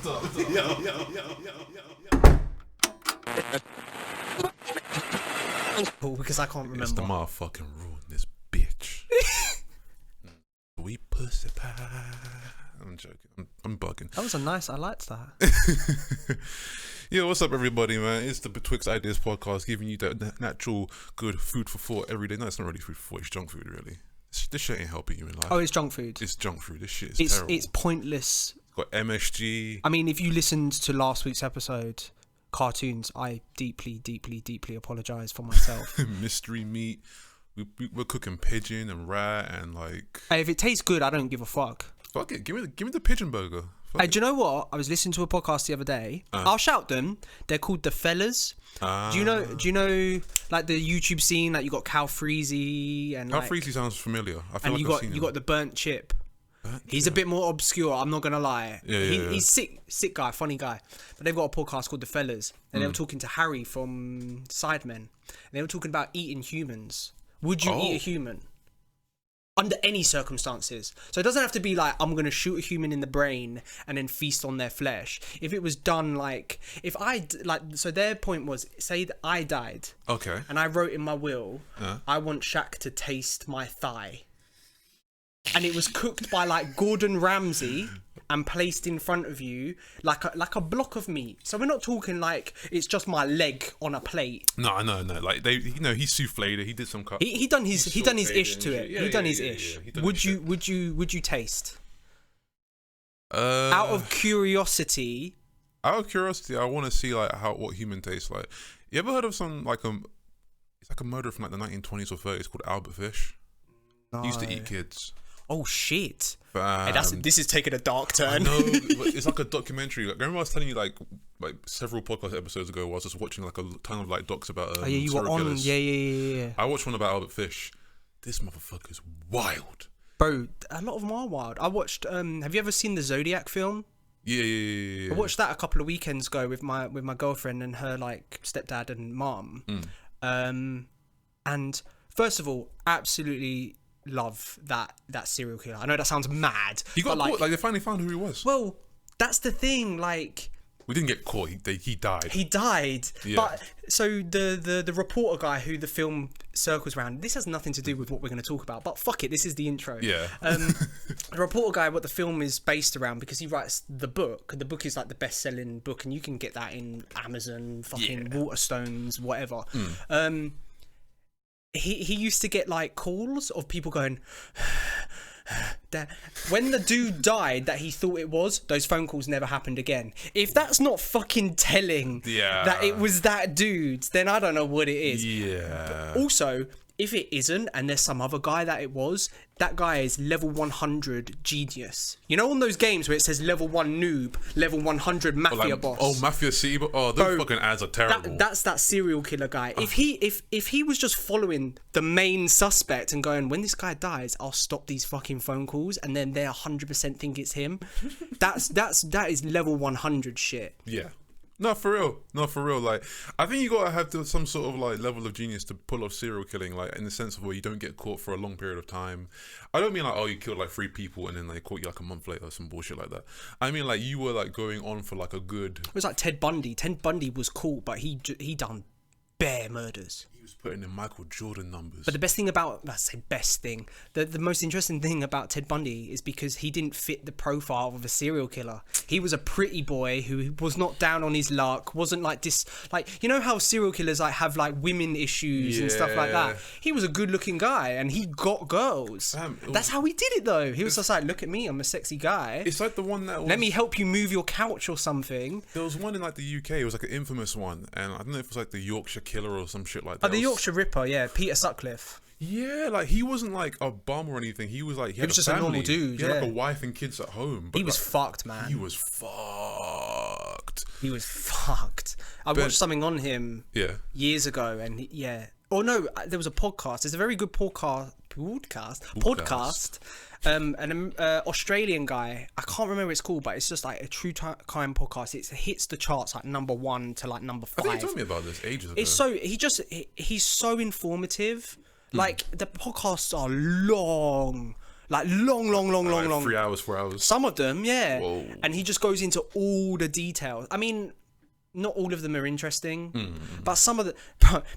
Because I can't remember. It's the motherfucking rule in this bitch. We pussy pie. I'm joking. I'm bugging. That was I liked that. Yo, what's up, everybody, man? It's the Betwixt Ideas podcast, giving you that natural, good food for thought every day. No, it's not really food for thought. It's junk food, really. This shit ain't helping you in life. Oh, it's junk food. It's junk food. This shit is terrible. It's pointless. It's got MSG. I mean, if you listened to last week's episode, cartoons, I deeply apologise for myself. Mystery meat. We're cooking pigeon and rat and like. Hey, if it tastes good, I don't give a fuck. Fuck it. Give me the pigeon burger. Hey, do you know what? I was listening to a podcast the other day. I'll shout them. They're called The Fellas. Do you know like the YouTube scene? Like you got Cal Freezy and Cal Freezy sounds familiar. I feel and like you got the Burnt Chip. He's a bit more obscure. I'm not gonna lie. He's sick guy, funny guy. But they've got a podcast called The Fellas, and they were talking to Harry from Sidemen, and they were talking about eating humans. Would you eat a human? Under any circumstances. So it doesn't have to be like, I'm going to shoot a human in the brain and then feast on their flesh. If it was done like, so their point was, say that I died. Okay. And I wrote in my will, I want Shaq to taste my thigh. And it was cooked by like Gordon Ramsay and placed in front of you like a block of meat. So we're not talking like it's just my leg on a plate. No. Like he souffled it. He did some cut. He done his ish to it. He done his ish. Would you taste? Out of curiosity. I want to see like what human tastes like. You ever heard of some it's like a murderer from like the 1920s or 30s called Albert Fish? No. He used to eat kids. Oh shit! Hey, this is taking a dark turn. No, it's like a documentary. Like, remember I was telling you like several podcast episodes ago, I was just watching like a ton of like docs about you were on killers. Yeah. I watched one about Albert Fish. This motherfucker's wild, bro. A lot of them are wild. I watched. Have you ever seen the Zodiac film? Yeah. I watched that a couple of weekends ago with my girlfriend and her like stepdad and mom. And first of all, absolutely love that serial killer. I know that sounds mad. He got caught. Like they finally found who he was. Well, that's the thing. Like we didn't get caught. He died. He died. Yeah. But so the reporter guy who the film circles around. This has nothing to do with what we're going to talk about. But fuck it. This is the intro. Yeah. The reporter guy, what the film is based around, because he writes the book. The book is like the best-selling book, and you can get that in Amazon, fucking Waterstones, whatever. He used to get like calls of people going when the dude died that he thought it was, those phone calls never happened again. If that's not fucking telling that it was that dude, then I don't know what it is. Yeah. Also, if it isn't and there's some other guy that it was, that guy is level 100 genius. You know on those games where it says level 1 noob, level 100 mafia boss. Oh, Mafia City, those fucking ads are terrible. That's that serial killer guy. If he was just following the main suspect and going, when this guy dies, I'll stop these fucking phone calls, and then they 100% think it's him. that is level 100 shit. Yeah. No, for real. Like, I think you gotta have some sort of like level of genius to pull off serial killing, like in the sense of where you don't get caught for a long period of time. I don't mean like, oh, you killed like 3 people and then they caught you like a month later or some bullshit like that. I mean like you were like going on for like a good. It was like Ted Bundy. Ted Bundy was cool, but he done bare murders. He was putting in Michael Jordan numbers. But the best thing about, the most interesting thing about Ted Bundy is because he didn't fit the profile of a serial killer. He was a pretty boy who was not down on his luck, wasn't like this, like, you know how serial killers like have like women issues and stuff like that. He was a good looking guy and he got girls. That's how he did it though. He was just like, look at me, I'm a sexy guy. It's like the one that was, let me help you move your couch or something. There was one in like the UK, it was like an infamous one, and I don't know if it was like the Yorkshire Killer or some shit like that. The Yorkshire Ripper, yeah, Peter Sutcliffe. Yeah, like he wasn't like a bum or anything. He was like, he was just a normal dude. He had like a wife and kids at home. But he was fucked, man. He was fucked. I watched something on him years ago, and there was a podcast. There's a very good podcast. An Australian guy, I can't remember what it's called, but it's just like a true crime podcast. It hits the charts like number 1 to like number 5. I think you told me about this ages ago. It's so he's so informative. Like the podcasts are long, Like long. 3 hours, 4 hours. Some of them, yeah. Whoa. And he just goes into all the details. I mean, not all of them are interesting, but some of the,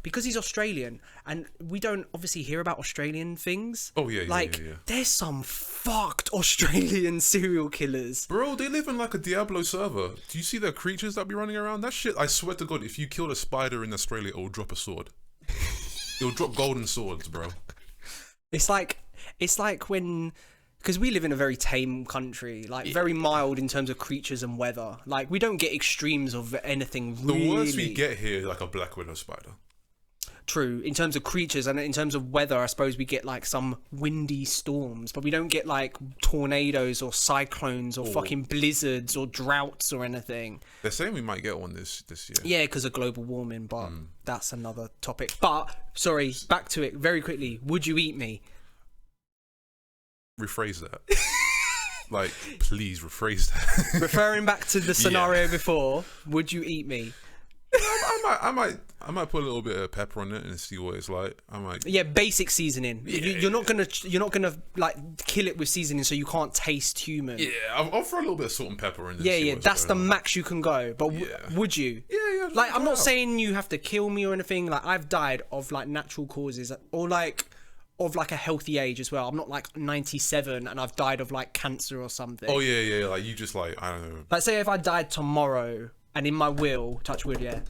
because he's Australian and we don't obviously hear about Australian things. Oh yeah, like there's some fucked Australian serial killers. Bro, they live in like a Diablo server. Do you see the creatures that be running around? That shit, I swear to God, if you killed a spider in Australia, it will drop a sword. It'll drop golden swords, bro. It's like when, because we live in a very tame country, like very mild in terms of creatures and weather. Like we don't get extremes of anything really. The worst we get here is like a black widow spider. True. In terms of creatures and in terms of weather, I suppose we get like some windy storms, but we don't get like tornadoes or cyclones or fucking blizzards or droughts or anything. They're saying we might get one this year. Yeah, because of global warming, but that's another topic. But, sorry, back to it very quickly. Would you eat me? Rephrase that. Like, please rephrase that. Referring back to the scenario before, would you eat me? I might put a little bit of pepper on it and see what it's like. I might. Yeah, basic seasoning. You're not gonna like kill it with seasoning, so you can't taste human. Yeah, I'll throw a little bit of salt and pepper in. Yeah. That's the max you can go. But would you? Yeah. Like, I'm not saying you have to kill me or anything. Like, I've died of like natural causes or like of like a healthy age as well. I'm not like 97 and I've died of like cancer or something. Oh yeah. Like you just like, I don't know. Like, say if I died tomorrow and in my will, touch wood, yeah.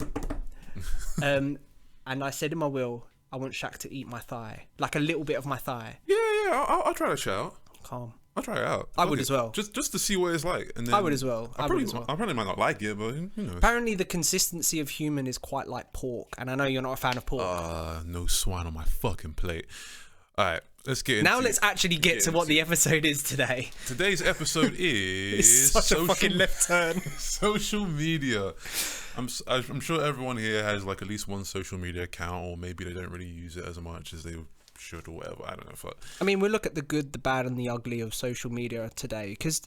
And I said in my will, I want Shaq to eat my thigh, like a little bit of my thigh. Yeah. I'll try that shit out. Calm. I'll try it out. I would as well. Just to see what it's like. And then I would as well. I probably might not like it, but you know. Apparently, the consistency of human is quite like pork, and I know you're not a fan of pork. No swine on my fucking plate. All right, let's get into. Now let's actually get to what the episode is today. Today's episode is it's such a fucking left turn. Social media. I'm sure everyone here has like at least one social media account, or maybe they don't really use it as much as they should or whatever. I don't know. But I mean, we'll look at the good, the bad, and the ugly of social media today, because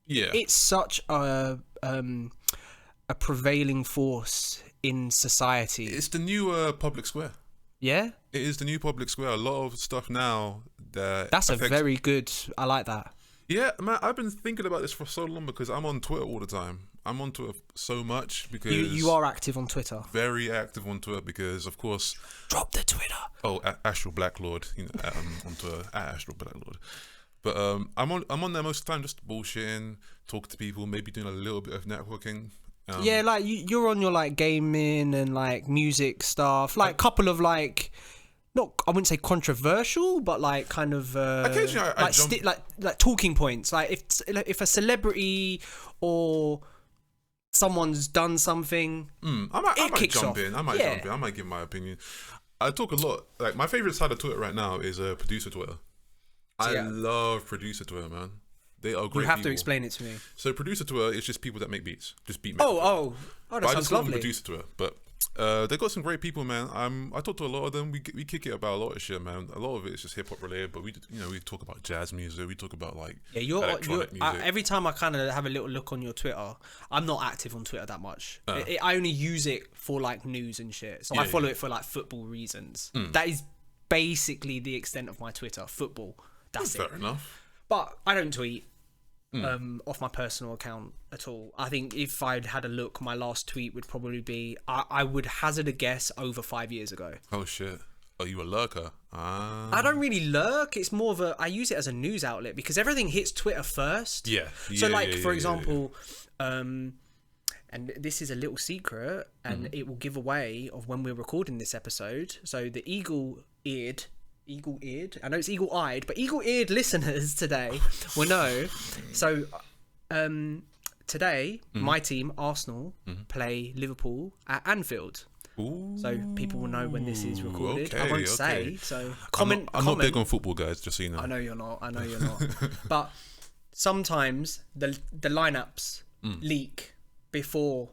it's such a prevailing force in society. It's the new public square. Yeah, it is the new public square. A lot of stuff now that's a very good. I like that. Yeah, man, I've been thinking about this for so long because I'm on Twitter all the time. I'm on Twitter so much because you are active on Twitter. Very active on Twitter because, of course, drop the Twitter. Oh, Astral Black Lord, you know, on Twitter at Astral Black Lord. But I'm on there most of the time, just bullshitting, talking to people, maybe doing a little bit of networking. Yeah, like you're on your like gaming and like music stuff, like couple of like. Not, I wouldn't say controversial, but like kind of occasionally I jump... like talking points. Like if a celebrity or someone's done something, I might jump in. I might give my opinion. I talk a lot. Like my favorite side of Twitter right now is producer Twitter. I love producer Twitter, man. They are great. You have people. to explain it to me. So producer Twitter is just people that make beats, just beat. Oh, that sounds I just call them lovely. Producer Twitter, but. They got some great people, man. I talk to a lot of them. We kick it about a lot of shit, man. A lot of it is just hip hop related, but we talk about jazz music. We talk about like electronic music. Every time I kind of have a little look on your Twitter, I'm not active on Twitter that much. I only use it for like news and shit. So I follow it for like football reasons. That is basically the extent of my Twitter. Football. That's it. Fair enough. But I don't tweet. Off my personal account at all. I think if I'd had a look, my last tweet would probably be I would hazard a guess over 5 years ago. Oh shit. Oh, you a lurker? I don't really lurk. It's more of I use it as a news outlet because everything hits Twitter first. Yeah. So for example, and this is a little secret and it will give away of when we're recording this episode. So the eagle-eared, I know it's eagle-eyed, but eagle-eared listeners today will know. So today, my team, Arsenal, play Liverpool at Anfield. Ooh, so people will know when this is recorded. Okay, I won't say. So comment. I'm not big on football, guys, just so you know. I know you're not. But sometimes the lineups leak before.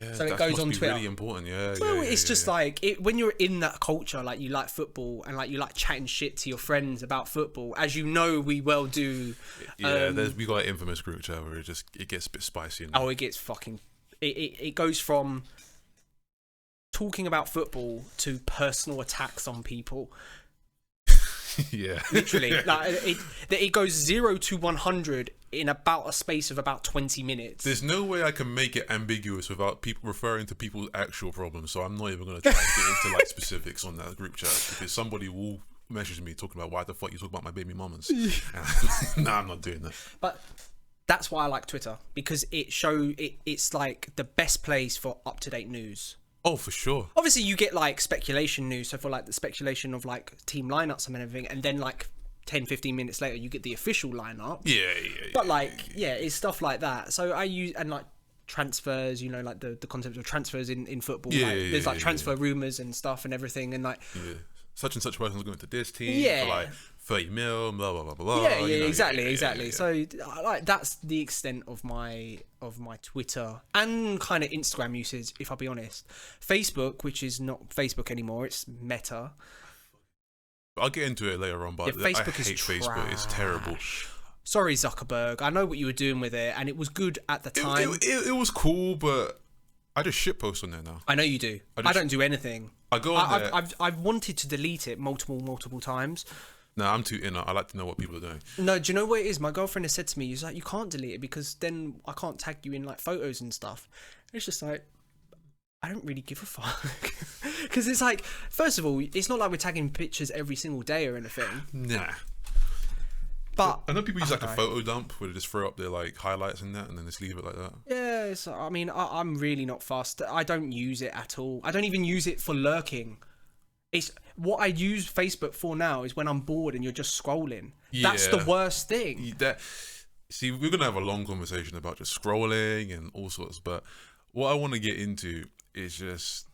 Yeah, so it goes on Twitter. Really important, yeah. Well, it's just like when you're in that culture, like you like football and like you like chatting shit to your friends about football, as you know we well do. Yeah, we got an infamous group chat where it gets a bit spicy. Oh, it gets fucking. It goes from talking about football to personal attacks on people. Yeah. Literally, like it goes 0 to 100 in about a space of about 20 minutes. There's no way I can make it ambiguous without people referring to people's actual problems. So I'm not even going to try and get into like specifics on that group chat, because somebody will message me talking about why the fuck you talk about my baby mamas. Nah, I'm not doing that. But that's why I like Twitter, because it's like the best place for up-to-date news. Oh, for sure. Obviously, you get like speculation news, so for like the speculation of like team lineups and everything, and then like 10-15 minutes later you get the official lineup. Yeah. But like, yeah, it's stuff like that. So I use, and like transfers, you know, like the concept of transfers in football. There's like transfer rumors and stuff and everything, and like such and such person's going to this team for like 30 mil, blah blah blah blah. Yeah, exactly. So like that's the extent of my Twitter and kind of Instagram usage, if I'll be honest. Facebook, which is not Facebook anymore, it's Meta. I'll get into it later on, but Facebook I hate Facebook. It's terrible. Sorry, Zuckerberg. I know what you were doing with it, and it was good at the time. It was cool, but I just shitpost on there now. I know you do. I don't do anything. I go on there. I've wanted to delete it multiple times. No, I'm too inner. I like to know what people are doing. No, do you know what it is? My girlfriend has said to me, "She's like, you can't delete it because then I can't tag you in like photos and stuff." It's just like, I don't really give a fuck. Because it's like, first of all, it's not like we're tagging pictures every single day or anything. Nah. But I know people use like a photo dump where they just throw up their like highlights in that and then just leave it like that. Yeah, so, I mean, I'm really not fussed. I don't use it at all. I don't even use it for lurking. It's what I use Facebook for now is when I'm bored and you're just scrolling. Yeah. That's the worst thing. See, we're gonna have a long conversation about just scrolling and all sorts, but what I want to get into is just,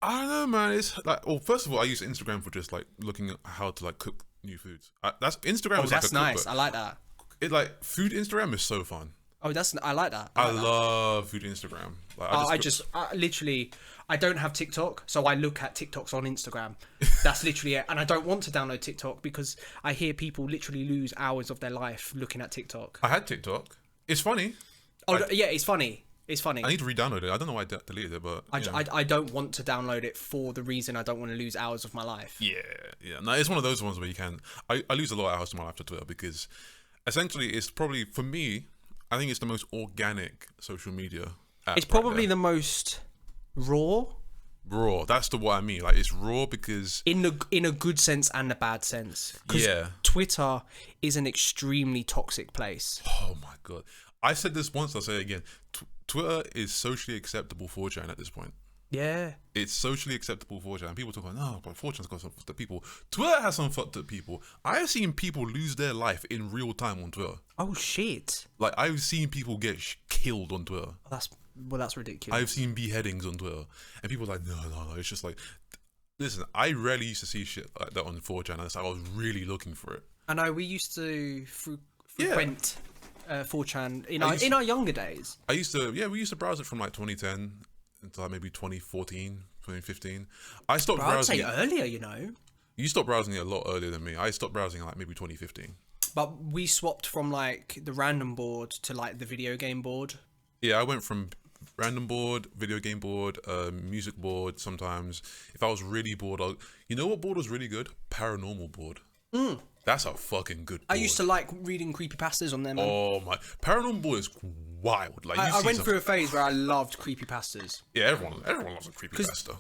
I don't know, man. It's like, well, first of all, I use Instagram for just like looking at how to like cook new foods. That's Instagram. Oh, that's like nice. I like that. It like food Instagram is so fun. Oh, I like that. I love food Instagram. Like, I literally, I don't have TikTok, so I look at TikToks on Instagram. That's literally it. And I don't want to download TikTok because I hear people literally lose hours of their life looking at TikTok. I had TikTok. It's funny. Oh, yeah, it's funny. It's funny. I need to re-download it. I don't know why I deleted it, but I don't want to download it for the reason I don't want to lose hours of my life. Yeah. No, it's one of those ones where you can. I lose a lot of hours of my life to Twitter because essentially it's probably, for me, I think it's the most organic social media app. It's probably the most raw. Raw. That's what I mean. Like, it's raw because in a good sense and a bad sense. Yeah. Twitter is an extremely toxic place. Oh my god. I said this once. I'll say it again. Twitter is socially acceptable 4chan at this point. Yeah. It's socially acceptable 4chan. People talk about, no, but 4chan's got some fucked up people. Twitter has some fucked up people. I have seen people lose their life in real time on Twitter. Oh, shit. Like, I've seen people get killed on Twitter. That's ridiculous. I've seen beheadings on Twitter. And people are like, no. It's just like, listen, I rarely used to see shit like that on 4chan. And I was really looking for it. I know, we used to frequent 4chan in our younger days. We used to browse it from like 2010 until like maybe 2014, 2015. I stopped browsing. I'd say earlier, you know. You stopped browsing it a lot earlier than me. I stopped browsing like maybe 2015. But we swapped from like the random board to like the video game board. Yeah, I went from random board, video game board, music board sometimes. If I was really bored, you know what board was really good? Paranormal board. That's a fucking good board. I used to like reading creepypastas on them. Oh my, Paranormal board is wild. Like, I went through a phase where I loved creepypastas. Yeah, everyone loves a creepypasta.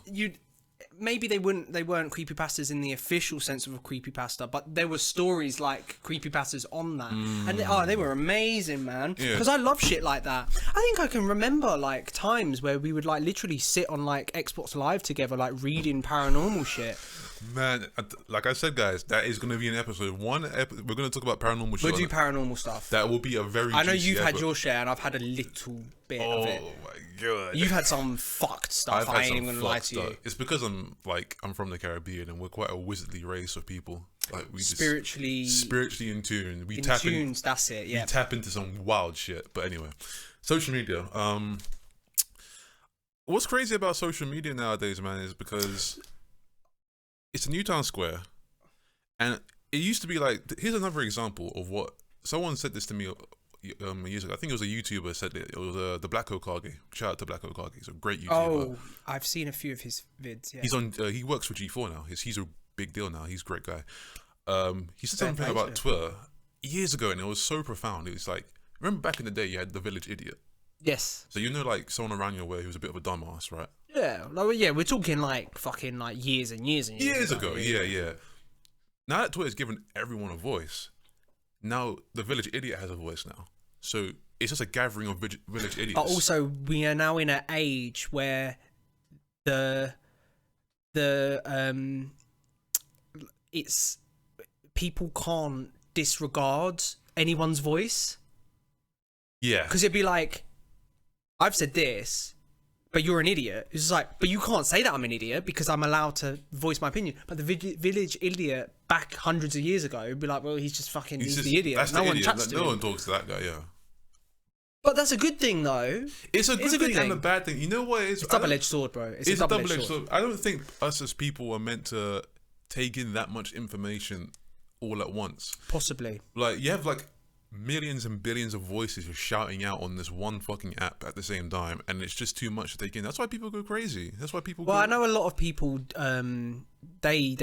Maybe they weren't creepypastas in the official sense of a creepypasta, but there were stories like creepypastas on that, and they were amazing, man. Because I love shit like that. I think I can remember like times where we would like literally sit on like Xbox Live together, like reading paranormal shit. Man, like I said, guys, that is going to be an episode. We're going to talk about paranormal shit. We'll do paranormal stuff. That will be a very. I know you've had your share, and I've had a little bit of it. Oh my god! You've had some fucked stuff. I ain't even gonna lie to you. It's because I'm from the Caribbean, and we're quite a wizardly race of people. Like, we spiritually in tune. That's it. Yeah. We tap into some wild shit. But anyway, social media. What's crazy about social media nowadays, man, is because it's a new town square, and it used to be like. Here's another example of what someone said this to me years ago. I think it was a YouTuber said it. It was the Black Okage. Shout out to Black Okage. He's a great YouTuber. Oh, I've seen a few of his vids. Yeah. He's on. He works for G4 now. He's a big deal now. He's a great guy. He said something about Twitter years ago, and it was so profound. It was like, remember back in the day, you had the village idiot. Yes. So you know, like someone around your way who was a bit of a dumbass, right? Yeah, like, yeah, we're talking like fucking like years and years and years ago. Yeah. Now that Twitter's given everyone a voice, now the village idiot has a voice now. So it's just a gathering of village idiots. But also, we are now in an age where it's people can't disregard anyone's voice. Yeah, because it'd be like, I've said this, but you're an idiot. It's just like, but you can't say that I'm an idiot because I'm allowed to voice my opinion. But the village idiot back hundreds of years ago would be like, well, he's just fucking, he's the idiot. That's no the one idiot. chats to him. No one talks to that guy, yeah. But that's a good thing, though. It's a good thing and a bad thing. You know what it is? It's a double-edged sword, bro. It's a double-edged sword. I don't think us as people are meant to take in that much information all at once. Possibly. Like, you have like millions and billions of voices just shouting out on this one fucking app at the same time, and it's just too much to take in. That's why people go crazy. That's why people I know a lot of people, they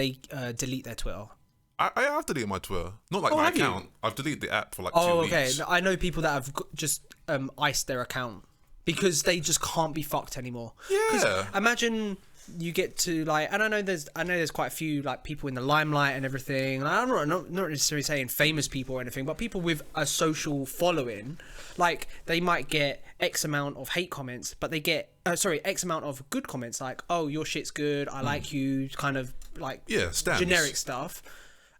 delete their Twitter. I have deleted my Twitter. Not like my account. I've deleted the app for like 2 weeks. Okay. I know people that have just iced their account because they just can't be fucked anymore. Yeah. Imagine you get to like, and I know there's quite a few like people in the limelight and everything. And I'm not necessarily saying famous people or anything, but people with a social following, like they might get X amount of hate comments, but they get X amount of good comments, like, oh, your shit's good, I like you, kind of like generic stuff.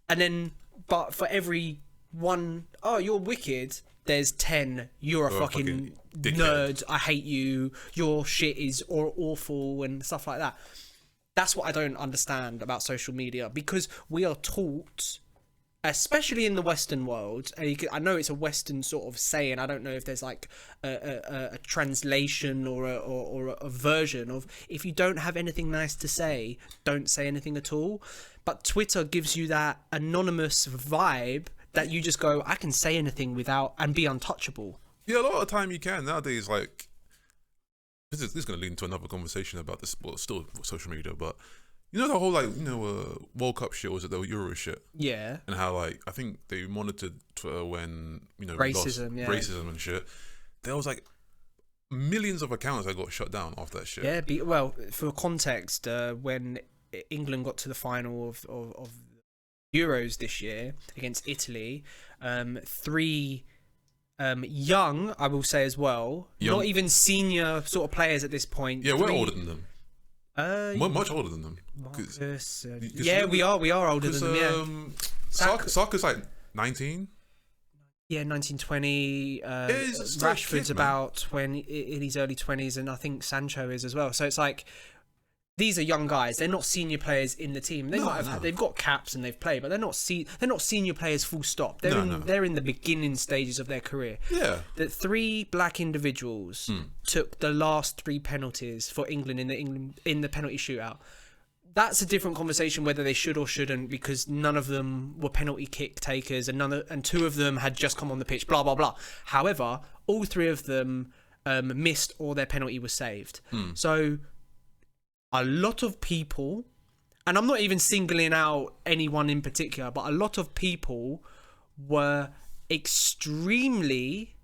And then, but for every one, oh, you're wicked, there's 10, you're a fucking nerd, I hate you, your shit is awful, and stuff like that. That's what I don't understand about social media, because we are taught, especially in the Western world, and I know it's a Western sort of saying, I don't know if there's like a translation or a version of, if you don't have anything nice to say, don't say anything at all. But Twitter gives you that anonymous vibe that you just go, I can say anything without and be untouchable. Yeah, a lot of the time you can. Nowadays, like, this is going to lead into another conversation about this, well, still social media, but you know the whole, like, World Cup shit, was it the Euro shit? Yeah. And how, like, I think they monitored Twitter when, racism, racism and shit. There was, like, millions of accounts that got shut down after that shit. Yeah, well, for context, when England got to the final of Euros this year against Italy, 3 young, I will say as well, not even senior sort of players at this point. Yeah, we're older than them. We're much older than them. Marcus, we are older than them. Yeah, Saka's like 19. Yeah, 1920. Rashford's about 20 in his early 20s, and I think Sancho is as well. So it's like, these are young guys. They're not senior players in the team. They've got caps and they've played, but they're not senior players. Full stop. They're in the beginning stages of their career. Yeah. The 3 black individuals took the last 3 penalties for England in the penalty shootout. That's a different conversation whether they should or shouldn't, because none of them were penalty kick takers, and 2 of them had just come on the pitch. Blah blah blah. However, all 3 of them missed, or their penalty was saved. So a lot of people, and I'm not even singling out anyone in particular, but a lot of people were extremely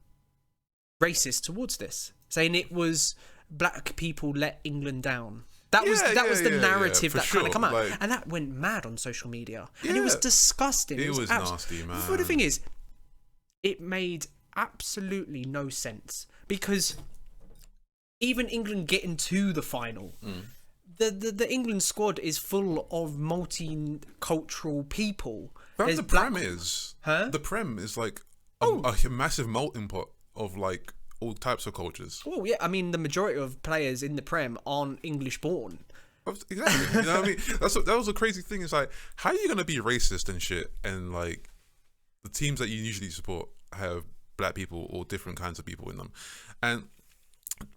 racist towards this, saying it was black people let England down. That was the narrative that kind of come out, like, and that went mad on social media, and it was disgusting. It was nasty, man. But the thing is, it made absolutely no sense, because even England getting to the final. The England squad is full of multicultural people. The Prem is like a massive melting pot of like all types of cultures. Oh yeah, I mean the majority of players in the Prem aren't English born. Exactly. You know what I mean? That was a crazy thing. It's like, how are you gonna be racist and shit, and like the teams that you usually support have black people or different kinds of people in them,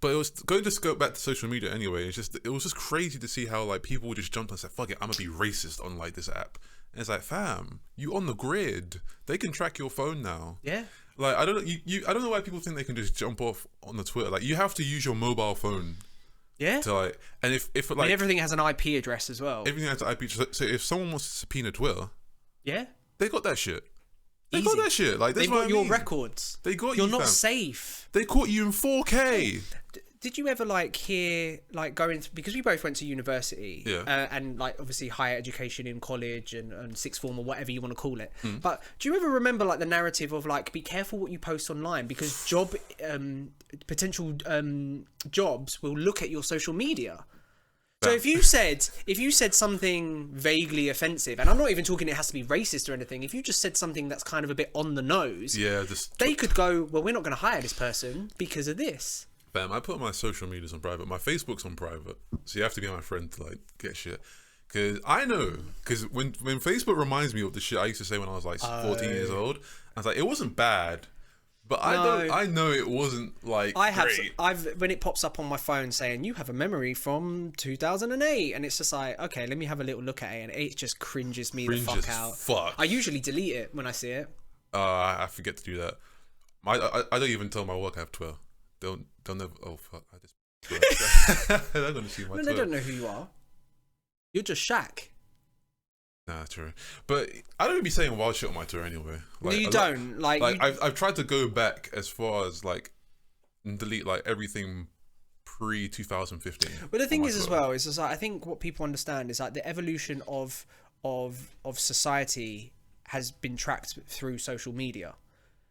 but it was going to go back to social media anyway. It was just crazy to see how like people just jumped on and said, "Fuck it, I'm gonna be racist on like this app." And it's like, fam, you on the grid? They can track your phone now. Yeah. Like I don't know why people think they can just jump off on the Twitter. Like you have to use your mobile phone Yeah. To like, and if like I mean, everything has an IP address as well. everything has an IP. So if someone wants to subpoena Twitter, Yeah. they got that shit. They Easy. got that shit. Like They've that's what got I your mean. records. They got You're you. not Fam. safe. They caught you in 4K. Did you ever like hear like going because we both went to university, Yeah. And like obviously higher education in college and sixth form or whatever you want to call it. But do you ever remember like the narrative of like be careful what you post online because potential jobs will look at your social media. So if you said something vaguely offensive, and I'm not even talking it has to be racist or anything, if you just said something that's kind of a bit on the nose, they could go, well, we're not going to hire this person because of this. Fam, I put my social medias on private. My Facebook's on private, so you have to be my friend to like get shit. Because I know, because when Facebook reminds me of the shit I used to say when I was like 14 years old, I was like, it wasn't bad, but I know it wasn't like great. When it pops up on my phone saying you have a memory from 2008, and it's just like, okay, let me have a little look at it, and it just cringes me the fuck out. I usually delete it when I see it. I forget to do that. I don't even tell my work I have Twitter. Don't ever. Oh fuck! I just. They're gonna see my. Well, they don't know who you are. You're just Shaq. Nah, true. But I don't be saying wild shit on my Twitter anyway. Like, no, you don't. I've tried to go back as far as like and delete like everything pre 2015. But the thing is as well is like I think what people understand is like the evolution of society has been tracked through social media.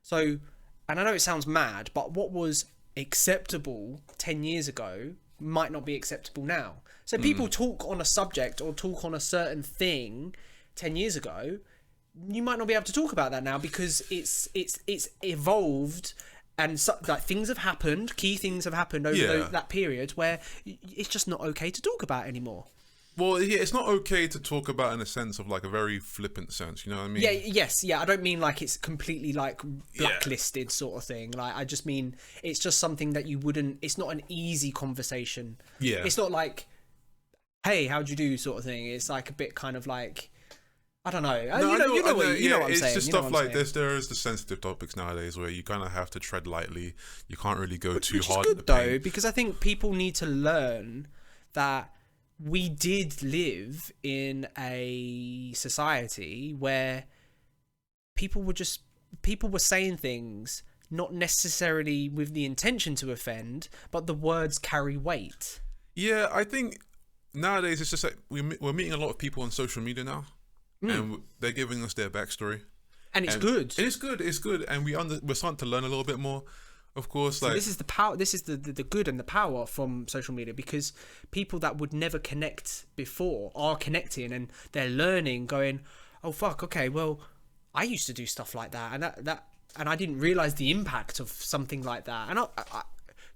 So, and I know it sounds mad, but what was acceptable 10 years ago might not be acceptable now. So people talk on a subject or talk on a certain thing 10 years ago, you might not be able to talk about that now because it's evolved and like things have happened, key things have happened over that period where it's just not okay to talk about anymore. Well, yeah, it's not okay to talk about in a sense of like a very flippant sense, you know what I mean? Yeah, I don't mean like it's completely like blacklisted sort of thing. Like I just mean it's just something that you wouldn't. It's not an easy conversation. Yeah, it's not like, hey, how'd you do sort of thing. It's like a bit kind of like, I don't know. You know what I'm saying. It's just stuff like this. There is the sensitive topics nowadays where you kind of have to tread lightly. You can't really go too hard. Which is good though, because I think people need to learn that we did live in a society where people were saying things not necessarily with the intention to offend, but the words carry weight. Yeah, I think nowadays it's just like we're meeting a lot of people on social media now, and they're giving us their backstory, and it's good. And it's good, and we're starting to learn a little bit more. Of course, so this is the power. This is the good and the power from social media, because people that would never connect before are connecting and they're learning. Going, oh fuck, okay, well, I used to do stuff like that, and I didn't realize the impact of something like that. And I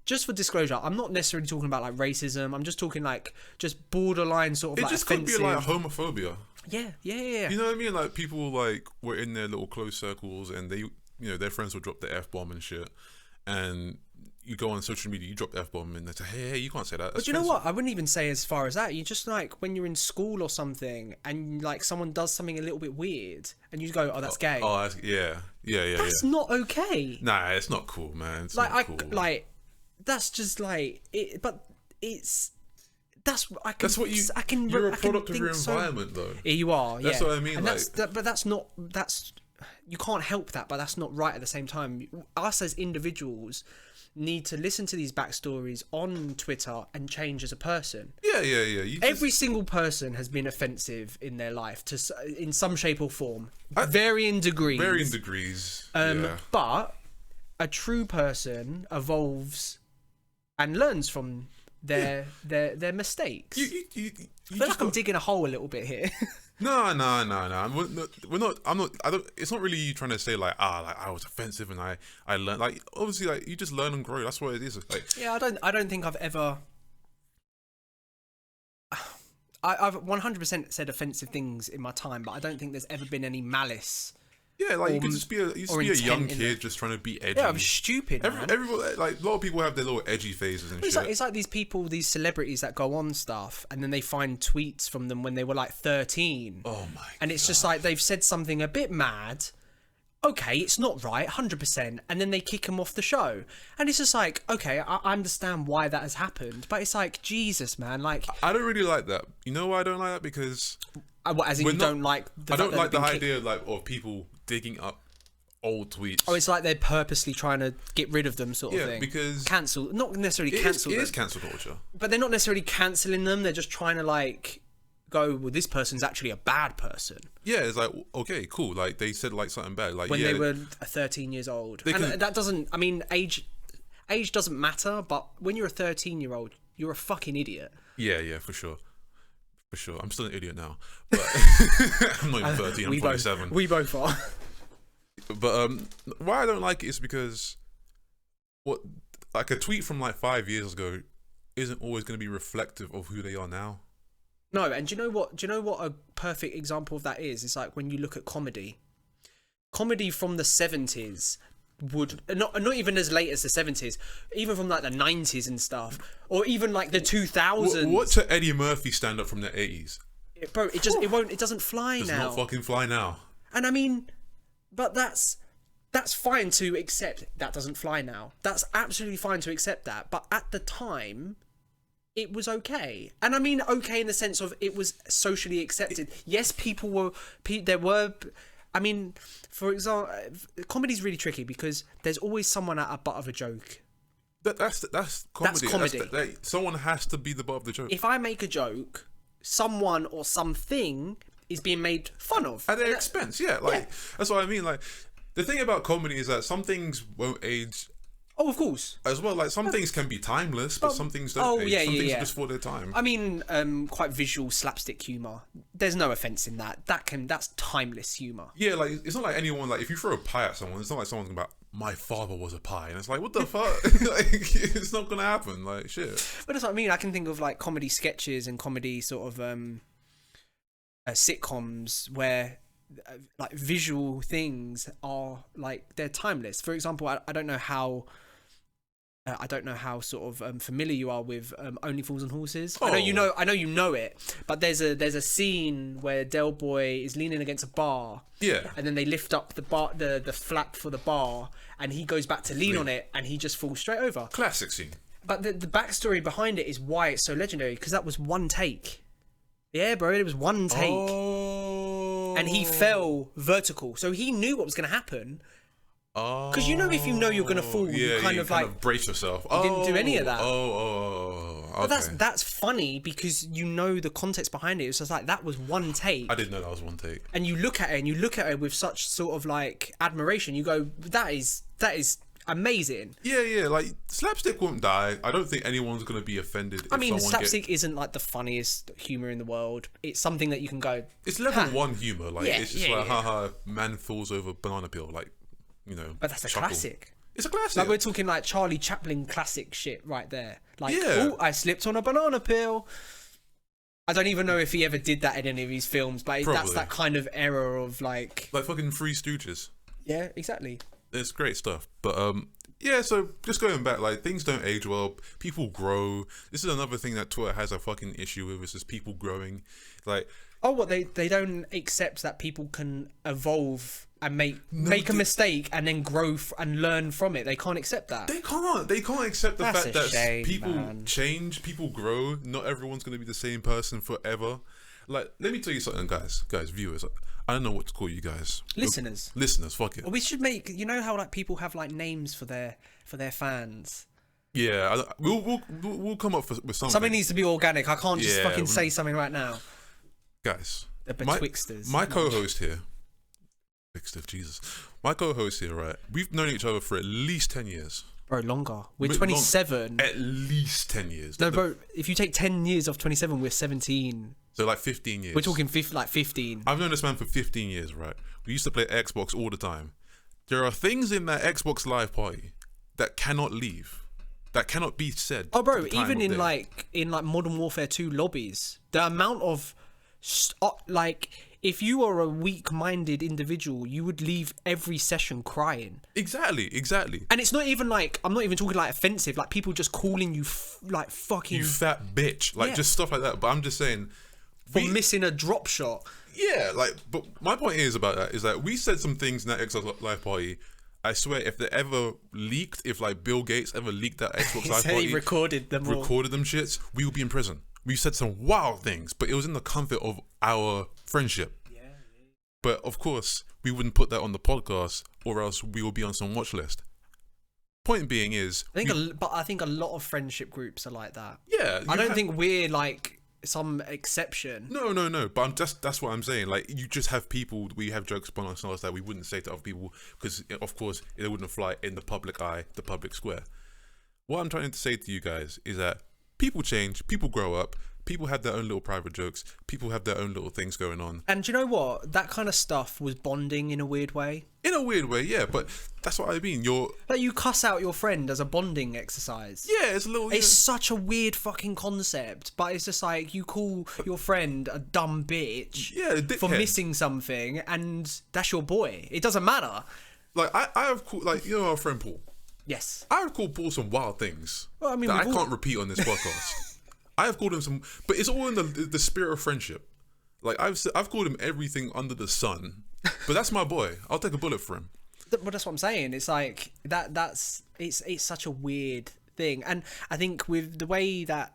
just for disclosure, I'm not necessarily talking about like racism. I'm just talking like just borderline sort of like offensive. It just could be like homophobia. Yeah. You know what I mean? Like people like were in their little close circles, and they, their friends would drop the F-bomb and shit. And you go on social media, you drop the F-bomb and they say, hey, you can't say that. But you know what? I wouldn't even say as far as that. You just like when you're in school or something and like someone does something a little bit weird and you go, oh, that's gay. Yeah. That's not okay. Nah, it's not cool, man. It's like, not cool. Like, that's just like it, but it's... That's what you're a product of your environment, though. Yeah, you are. That's what I mean. And that's you can't help that, but that's not right at the same time. Us as individuals need to listen to these backstories on Twitter and change as a person. Yeah. Every single person has been offensive in their life in some shape or form, varying degrees. But a true person evolves and learns from their mistakes. I feel like I'm digging a hole a little bit here. No. We're not. I'm not. I don't. It's not really you trying to say like I was offensive and I learned, like, obviously, like, you just learn and grow. That's what it is. Like, yeah, I don't think I've ever. I've 100% said offensive things in my time, but I don't think there's ever been any malice. Yeah, like you could just be a young kid just trying to be edgy. Yeah, I'm stupid, man. Everybody, like, a lot of people have their little edgy phases and shit. It's like these people, these celebrities that go on stuff, and then they find tweets from them when they were like 13. Oh my! And it's just like they've said something a bit mad. okay, it's not right, 100%, and then they kick him off the show, and it's just like, okay, I understand why that has happened, but it's like, Jesus, man, like, I don't really like that. You know why I don't like that? Because as in, you don't like the I fact don't that like the they've been idea like of people digging up old tweets. Oh, it's like they're purposely trying to get rid of them, sort of thing. Because cancel, not necessarily cancel them. It is cancel culture, but they're not necessarily cancelling them. They're just trying to like go, well, this person's actually a bad person. Yeah, it's like, okay, cool. Like they said like something bad, like when they were 13 years old, and that doesn't. I mean, age doesn't matter, but when you're a 13-year-old, you're a fucking idiot. Yeah, for sure. For sure. I'm still an idiot now, but I'm not even 13. I'm 27. We both are. But why I don't like it is because like a tweet from like 5 years ago isn't always going to be reflective of who they are now. No, and do you know what a perfect example of that is? It's like when you look at comedy from the 70s would not even as late as the 70s, even from like the 90s and stuff, or even like the 2000s. What's an Eddie Murphy stand up from the 80s? Bro, it doesn't fly now. It does not fucking fly now. And I mean, but that's fine to accept that doesn't fly now. That's absolutely fine to accept that. But at the time, it was okay. And I mean okay in the sense of it was socially accepted. Yes, I mean, for example, comedy's really tricky because there's always someone at a butt of a joke. That's comedy. That's comedy. Someone has to be the butt of the joke. If I make a joke, someone or something is being made fun of at their expense. Yeah, that's what I mean. Like the thing about comedy is that some things won't age. Oh, of course. As well, like some things can be timeless, but some things don't age. Some things are just for their time. I mean, quite visual slapstick humor. There's no offense in that. That's timeless humor. Yeah, like it's not like anyone like if you throw a pie at someone, it's not like someone's about my father was a pie, and it's like what the fuck? Like it's not gonna happen. Like shit. But that's what I mean. I can think of like comedy sketches and comedy sort of sitcoms where like visual things are like they're timeless. For example, I don't know how sort of familiar you are with Only Fools and Horses. Oh. I know you know it, but there's a scene where Del Boy is leaning against a bar. Yeah. And then they lift up the bar, the flap for the bar, and he goes back to lean on it, and he just falls straight over. Classic scene. But the backstory behind it is why it's so legendary, because that was one take. Yeah, bro, it was one take. Oh. And he fell vertical, so he knew what was going to happen. Oh. Because if you know you're going to fall, you kind of brace yourself. You didn't do any of that. Okay. But that's funny because you know the context behind it. It's just like that was one take. I didn't know that was one take. And you look at it with such sort of like admiration. You go, that is amazing. Yeah. Like slapstick won't die. I don't think anyone's gonna be offended. I mean, slapstick isn't like the funniest humor in the world. It's something that you can go. It's level 1 humor. Like it's just haha, man falls over banana peel. Like But that's a classic. It's a classic. Like we're talking like Charlie Chaplin classic shit right there. Like, oh, I slipped on a banana peel. I don't even know if he ever did that in any of his films, but that's that kind of era of like fucking Three Stooges. Yeah, exactly. It's great stuff. But so just going back, like things don't age well. People grow. This is another thing that Twitter has a fucking issue with. Is just people growing. Like they don't accept that people can evolve and make a mistake and then grow and learn from it. They can't accept that. They can't accept the fact that people change, people grow. Not everyone's going to be the same person forever. Like, let me tell you something, guys, viewers. I don't know what to call you guys. Listeners, fuck it. Well, we should make. You know how like people have like names for their fans. Yeah, we'll come up with something. Something needs to be organic. I can't just fucking say something right now. Guys, the Betwixters. My co-host here. Jesus. My co-host here, right? We've known each other for at least 10 years. Bro, longer. We're 27. At least 10 years. No, bro, if you take 10 years off 27, we're 17. So like 15 years. We're talking 15. I've known this man for 15 years, right? We used to play Xbox all the time. There are things in that Xbox Live party that cannot leave. That cannot be said. Oh, bro, even in like Modern Warfare 2 lobbies, the amount of if you are a weak-minded individual, you would leave every session crying. Exactly. And it's not even like, I'm not even talking like offensive, like people just calling you like fucking... You fat bitch. Like just stuff like that. But I'm just saying... For missing a drop shot. Yeah, like, but my point is about that is that we said some things in that Xbox Live Party. I swear, if they ever leaked, if like Bill Gates ever leaked that Xbox Live Party, he recorded them shits, we would be in prison. We said some wild things, but it was in the comfort of our friendship. Yeah. But of course, we wouldn't put that on the podcast, or else we will be on some watch list. Point being is, I think a lot of friendship groups are like that. Yeah, I don't think we're like some exception. No. But that's what I'm saying. Like, you just have people. We have jokes upon ourselves that we wouldn't say to other people because, of course, it wouldn't fly in the public eye, the public square. What I'm trying to say to you guys is that people change, people grow up. People have their own little private jokes. People have their own little things going on. And do you know what? That kind of stuff was bonding in a weird way. In a weird way, yeah. But that's what I mean. Like, you cuss out your friend as a bonding exercise. Yeah, it's a little... It's such a weird fucking concept. But it's just like, you call your friend a dumb bitch for missing something, and that's your boy. It doesn't matter. Like, I have called... Like, you know our friend Paul? Yes. I have called Paul some wild things. Well, I mean, that I can't repeat on this podcast. I have called him some, but it's all in the spirit of friendship. Like, I've called him everything under the sun, but that's my boy. I'll take a bullet for him. But that's what I'm saying. It's like it's such a weird thing, and I think with the way that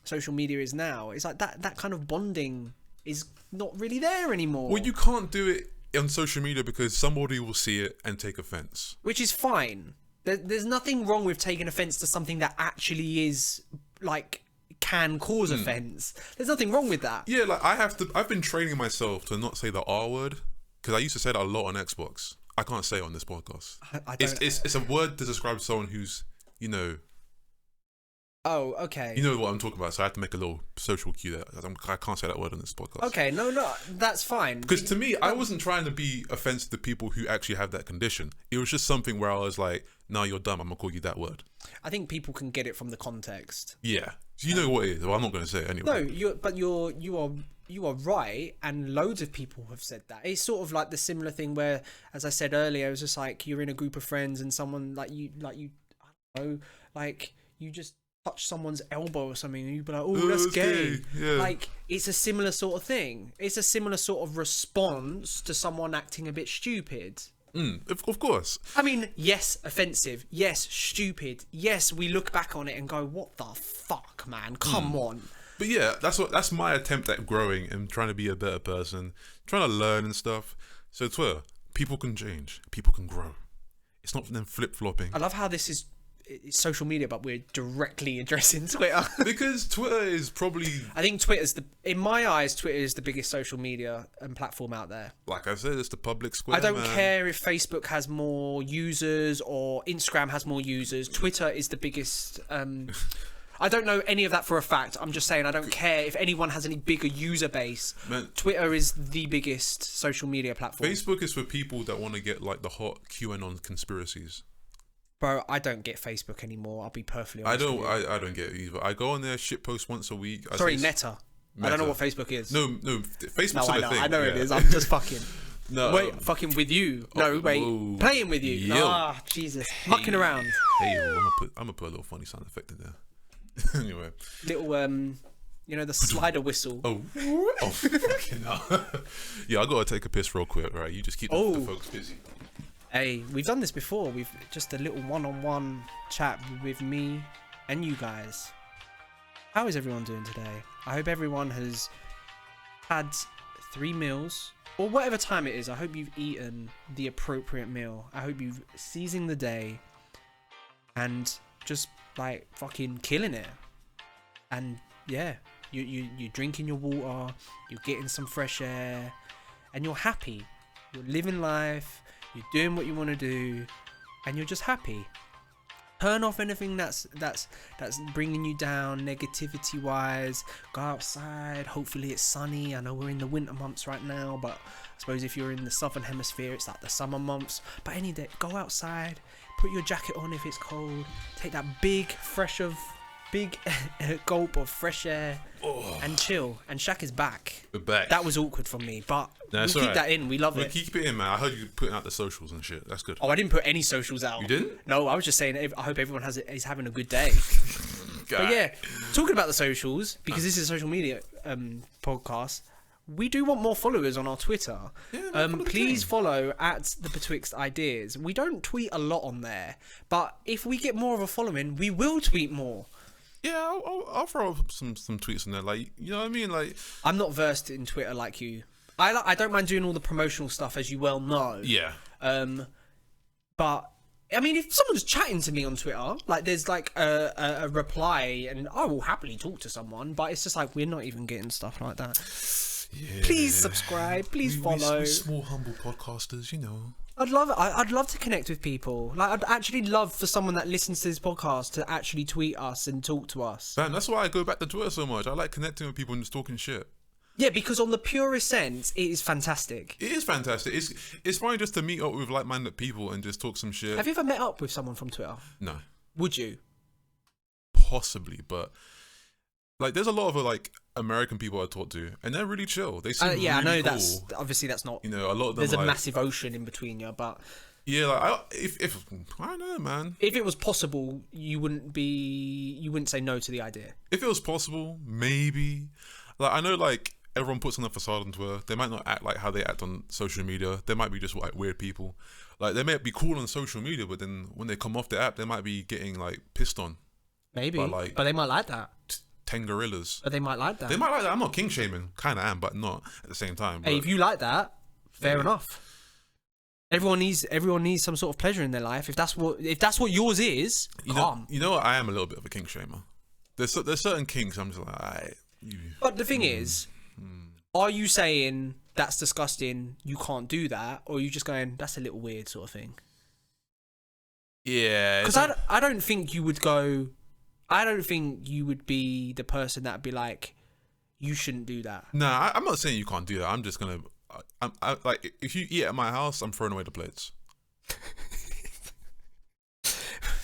social media is now, it's like that kind of bonding is not really there anymore. Well, you can't do it on social media because somebody will see it and take offense, which is fine. There's nothing wrong with taking offense to something that actually is like can cause offense. There's nothing wrong with that. Yeah, like I've been training myself to not say the R word because I used to say that a lot on Xbox. I can't say it on this podcast. It's a word to describe someone who's, you know. Oh, okay. You know what I'm talking about, so I have to make a little social cue there. I can't say that word on this podcast. Okay, no, that's fine. Because to me, I wasn't trying to be offensive to people who actually have that condition. It was just something where I was like, no, you're dumb, I'm going to call you that word. I think people can get it from the context. Yeah. So you know what it is. Well, I'm not going to say it anyway. No, you are right, and loads of people have said that. It's sort of like the similar thing where, as I said earlier, it was just like you're in a group of friends and someone I don't know, like you just touch someone's elbow or something and you'd be like, oh, that's gay. Yeah. Like, it's a similar sort of thing. It's a similar sort of response to someone acting a bit stupid. Of course. I mean, yes, offensive. Yes, stupid. Yes, we look back on it and go, what the fuck, man? Come on. But yeah, that's my attempt at growing and trying to be a better person, trying to learn and stuff. So Twitter, people can change. People can grow. It's not them flip-flopping. I love how this is social media, but we're directly addressing Twitter. Because Twitter is probably... I think in my eyes, Twitter is the biggest social media and platform out there. Like I said, it's the public square, I don't care if Facebook has more users or Instagram has more users. Twitter is the biggest... I don't know any of that for a fact. I'm just saying I don't care if anyone has any bigger user base. Man, Twitter is the biggest social media platform. Facebook is for people that want to get like the hot QAnon conspiracies. Bro, I don't get Facebook anymore. I'll be perfectly honest. I don't get it either. I go on there, shit post once a week. Sorry, Meta. I don't know what Facebook is. No, Facebook's not a thing. I know it is. I'm just fucking. No. Wait, fucking with you. No, wait. Whoa. Playing with you. Ah, Jesus. Mucking around. Hey, I'm gonna put a little funny sound effect in there. Anyway. Little the slider whistle. Oh, fucking hell. Yeah, I gotta take a piss real quick, right? You just keep the folks busy. Hey, we've done this before. We've just a little one-on-one chat with me and you guys. How is everyone doing today? I hope everyone has had 3 meals, or whatever time it is. I hope you've eaten the appropriate meal. I hope you've seasoned the day and just like fucking killing it. And yeah, you're drinking your water, you're getting some fresh air, and you're happy. You're living life. You're doing what you want to do, and you're just happy. Turn off anything that's bringing you down negativity wise. Go outside. Hopefully it's sunny. I know we're in the winter months right now, but I suppose if you're in the southern hemisphere, it's like the summer months. But any day, go outside. Put your jacket on if it's cold. Take that big gulp of fresh air and chill. And Shaq is back. We're back. That was awkward from me, but we keep that in. We love it. Keep it in, man. I heard you putting out the socials and shit. That's good. Oh, I didn't put any socials out. You didn't? No, I was just saying I hope everyone is having a good day. But yeah, talking about the socials, because this is a social media podcast, we do want more followers on our Twitter. Yeah, please follow at thebetwixtideas. We don't tweet a lot on there, but if we get more of a following, we will tweet more. Yeah, I'll throw up some tweets in there, like, you know what I mean? Like, I'm not versed in Twitter like you. I don't mind doing all the promotional stuff, as you well know. Yeah. But I mean, if someone's chatting to me on Twitter, like there's like a reply, and I will happily talk to someone. But it's just like we're not even getting stuff like that. Yeah. Please subscribe. Please follow. We small humble podcasters, you know. I'd love to connect with people. Like, I'd actually love for someone that listens to this podcast to actually tweet us and talk to us. Man, that's why I go back to Twitter so much. I like connecting with people and just talking shit. Yeah, because on the purest sense, it is fantastic. It is fantastic. It's fine just to meet up with like-minded people and just talk some shit. Have you ever met up with someone from Twitter? No. Would you? Possibly, but like, there's a lot of like American people I talk to, and they're really chill. They seem really I know cool. That's obviously that's not. You know, a lot of them. There's a like, massive ocean in between you, but yeah, like if I don't know, man. If it was possible, you wouldn't say no to the idea. If it was possible, maybe. Like, I know, like, everyone puts on a facade on Twitter. They might not act like how they act on social media. They might be just like weird people. Like, they might be cool on social media, but then when they come off the app, they might be getting like pissed on. Maybe, but they might like that. 10 gorillas. But they might like that. They might like that. I'm not king shaming. Kind of am, but not at the same time. Hey, if you like that, fair enough. Everyone needs some sort of pleasure in their life. If that's what yours is, you know what? I am a little bit of a king shamer. There's certain kinks I'm just like, alright. But the thing is, are you saying that's disgusting, you can't do that, or are you just going, that's a little weird sort of thing? Yeah. Because I don't think you would go. I don't think you would be the person that'd be like, you shouldn't do that. Nah, I'm not saying you can't do that. I'm just gonna, like, if you eat at my house, I'm throwing away the plates.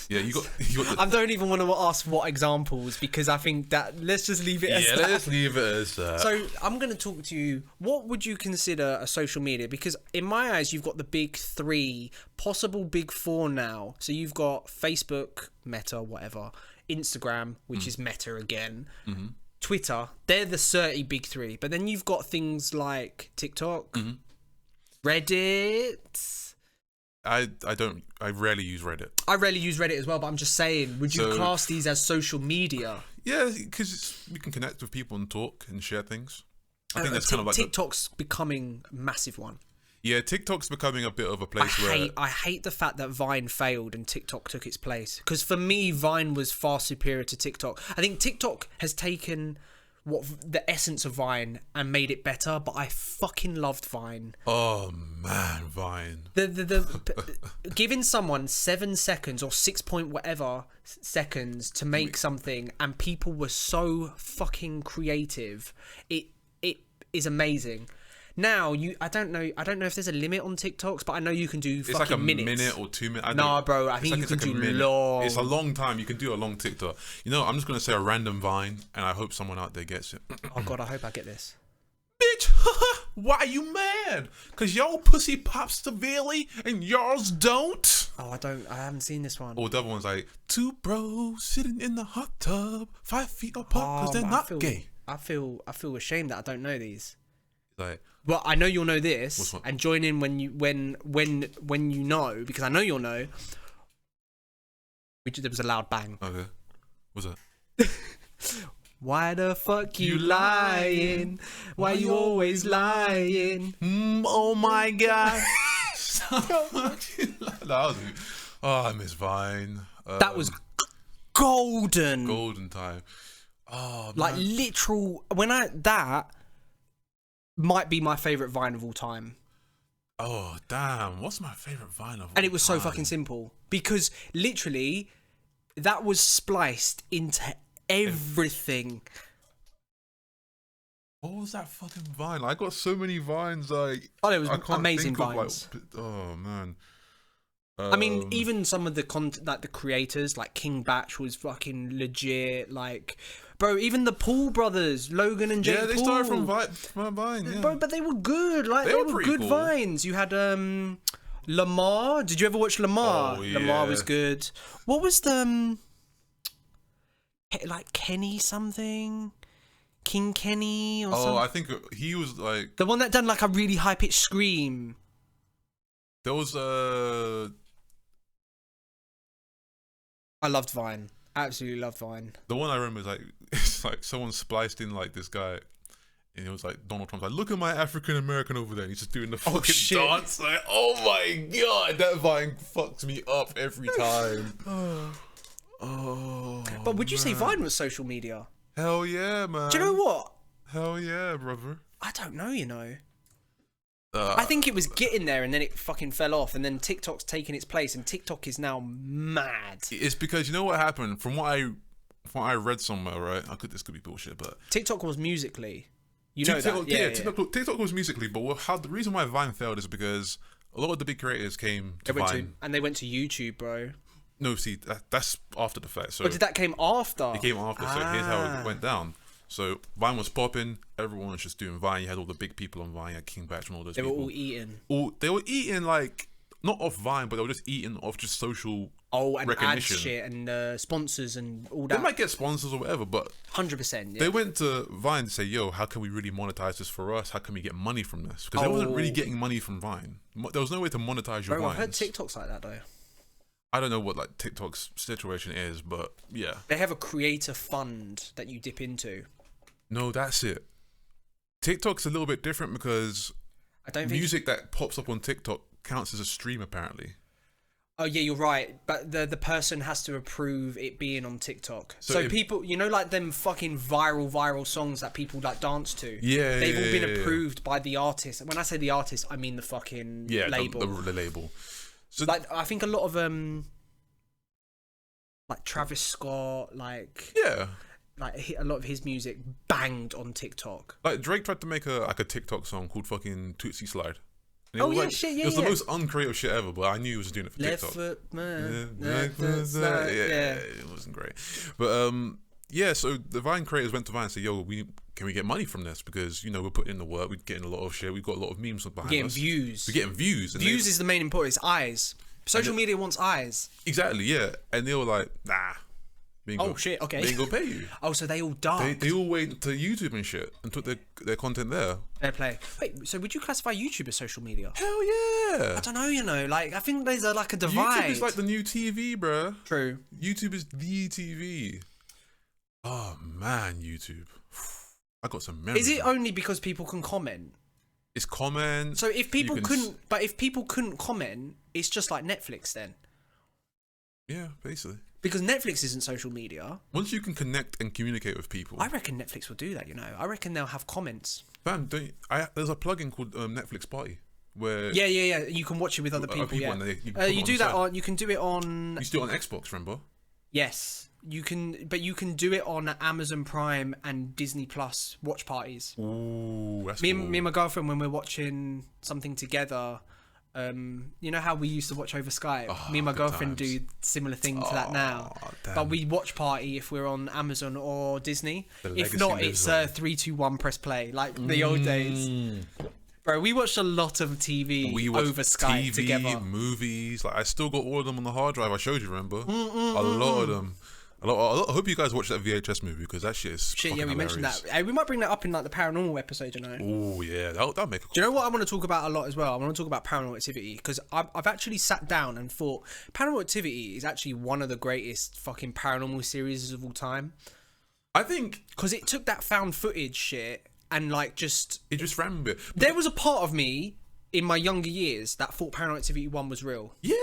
Yeah, you got. I don't even want to ask what examples, because I think that let's just leave it as that. Yeah, let's leave it as that. So I'm going to talk to you. What would you consider a social media? Because in my eyes, you've got the big three, possible big four now. So you've got Facebook, Meta, whatever, Instagram, which is Meta again, Twitter. They're the 30 big three. But then you've got things like TikTok, Reddit. I rarely use Reddit. I rarely use Reddit as well, but I'm just saying, would you class these as social media? Yeah, because we can connect with people and talk and share things. I think that's kind of like TikTok's becoming a massive one. Yeah, TikTok's becoming a bit of a place where I hate the fact that Vine failed and TikTok took its place. Because for me, Vine was far superior to TikTok. I think TikTok has taken the essence of Vine and made it better, but I fucking loved Vine. Oh man, Vine. The giving someone 7 seconds or 6 point whatever seconds to make something, and people were so fucking creative. It is amazing. Now I don't know if there's a limit on TikToks, but I know you can do fucking minutes. It's like a minutes. minute or 2 minutes. Nah, bro, I think you can do long. It's a long time. You can do a long TikTok. You know, I'm just gonna say a random Vine, and I hope someone out there gets it. Oh god, I hope I get this. Bitch, why are you mad? Cause your pussy pops severely and yours don't? Oh, I haven't seen this one. Or the other one's like, 2 bros sitting in the hot tub, 5 feet apart, cause they're not gay. I feel ashamed that I don't know these. Like, well, I know you'll know this, and join in when you know, because I know you'll know. There was a loud bang. Okay, what's that? Why the fuck you lying? Why you always lying? Oh my god! I miss Vine. That was golden. Golden time. Oh, man. Like literal. That might be my favourite Vine of all time. Oh, damn. What's my favourite Vine of all time? And it was so fucking simple. Because literally, that was spliced into everything. What was that fucking Vine? I got so many Vines, like... Oh, there was amazing Vines. Oh, man. I mean, even some of the the creators, like King Batch was fucking legit, like... Bro, even the Paul brothers, Logan and Jake Paul. Yeah, they started from Vine, yeah. Bro, but they were good. Like, they were good cool. Vines. You had Lamar. Did you ever watch Lamar? Oh, yeah. Lamar was good. What was the... like Kenny something? King Kenny or Oh, something. I think he was like The one that done like a really high pitched scream. there was I loved Vine. Absolutely loved Vine. the one I remember is like it's like someone spliced in like this guy. And it was like Donald Trump's like, look at my African American over there. And he's just doing the fucking shit. dance. Like, oh my god, that Vine fucks me up every time. Oh. But would you say Vine was social media? Hell yeah, man. Do you know what? Hell yeah, brother. I don't know, you know. I think it was getting there and then it fucking fell off and then TikTok's taken its place and TikTok is now mad. It's because you know what happened? From what I read somewhere, right? This could be bullshit, but TikTok was Musically. You know TikTok, that? Yeah. TikTok was Musically, but the reason why Vine failed is because a lot of the big creators came to Vine. And they went to YouTube, bro. No, see, that's after the fact. So But did that came after? it came after, so here's how it went down. So Vine was popping, everyone was just doing Vine. You had all the big people on Vine, you had King Batch and all those people. They were all eating. They were eating like, not off Vine, but they were just eating off just social and recognition. ad shit and sponsors and all that. They might get sponsors or whatever, but 100%. Yeah. they went to Vine to say, yo, how can we really monetize this for us? How can we get money from this? Because they wasn't really getting money from Vine. There was no way to monetize your Bro, Vines. I've heard TikTok's like that though. I don't know what like TikTok's situation is, but yeah. They have a creator fund that you dip into. No, that's it. TikTok's a little bit different because I don't think music that pops up on TikTok counts as a stream apparently. Oh yeah, you're right. But the person has to approve it being on TikTok. So people, you know, like them fucking viral songs that people like dance to. Yeah, they've all been approved by the artist. And when I say the artist, I mean the fucking label. The label. So like I think a lot of like Travis Scott, like a lot of his music banged on TikTok. Like Drake tried to make a TikTok song called fucking Tootsie Slide. And it Oh was yeah, like, shit, yeah, it was yeah. the most uncreative shit ever, but I knew he was doing it for Left TikTok. foot, man. Yeah, it wasn't great. But yeah, so the Vine creators went to Vine and said, yo, can we get money from this? Because, you know, we're putting in the work, we're getting a lot of shit, we've got a lot of memes behind Getting us. views. We're getting views. And Views is the main important, it's eyes. Social media wants eyes. Exactly, yeah. And they were like, nah. Shit, okay. They ain't gonna pay you. Oh, so they all died. They all went to YouTube and shit and took their content there. Fair play. Wait, so would you classify YouTube as social media? Hell yeah. I don't know, you know, like I think there's like a divide. YouTube is like the new TV, bruh. True. YouTube is the TV. Oh man, YouTube. I got some memories. Is it only because people can comment? It's comments. So if people couldn't comment, it's just like Netflix then. Yeah, basically. Because Netflix isn't social media. Once you can connect and communicate with people, I reckon Netflix will do that. You know, I reckon they'll have comments. Fam, there's a plugin called Netflix Party where Yeah. You can watch it with other people. Yeah. You do that on. You can do it on. You used to do it on Xbox, remember? Yes, you can, but you can do it on Amazon Prime and Disney Plus watch parties. Ooh, that's Me cool. and my girlfriend, when we're watching something together, you know how we used to watch over Skype? Me and my girlfriend do similar thing to that now. Damn. But we watch party if we're on Amazon or Disney. The If legacy not, lives it's on. 3, 2, 1, press play, like the old days. Bro, we watched a lot of TV over Skype TV, together. movies. Like I still got all of them on the hard drive. I showed you, remember? A lot of them. I hope you guys watched that VHS movie because that shit is Shit, yeah, we fucking mentioned hilarious. that. Hey, we might bring that up in like the paranormal episode, you know. Oh yeah, that'll make a cool. Do you know what I want to talk about a lot as well? I want to talk about Paranormal Activity because I've actually sat down and thought Paranormal Activity is actually one of the greatest fucking paranormal series of all time. I think Because it took that found footage shit and like it just ran a bit. there was a part of me in my younger years that thought Paranormal Activity 1 was real. Yeah,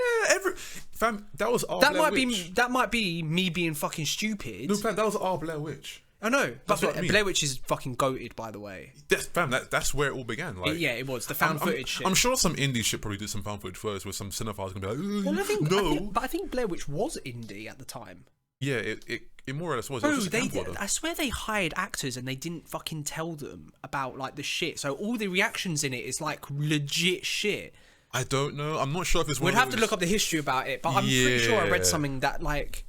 fam, that was our That Blair might Witch. be that might be me being fucking stupid. No, fam, that was our Blair Witch. I know, but That's what I mean. Blair Witch is fucking goated, by the way. That's where it all began. Like, Yeah, it was the found footage shit. I'm sure some indie shit probably did some found footage first, where some cinephiles gonna be like, Well, no. I think Blair Witch was indie at the time. Yeah, it more or less was. Bro, It was just a they did, camcorder. I swear they hired actors and they didn't fucking tell them about like the shit. So all the reactions in it is like legit shit. I don't know. I'm not sure if it's. We'd have to look up the history about it, but I'm pretty sure I read something that like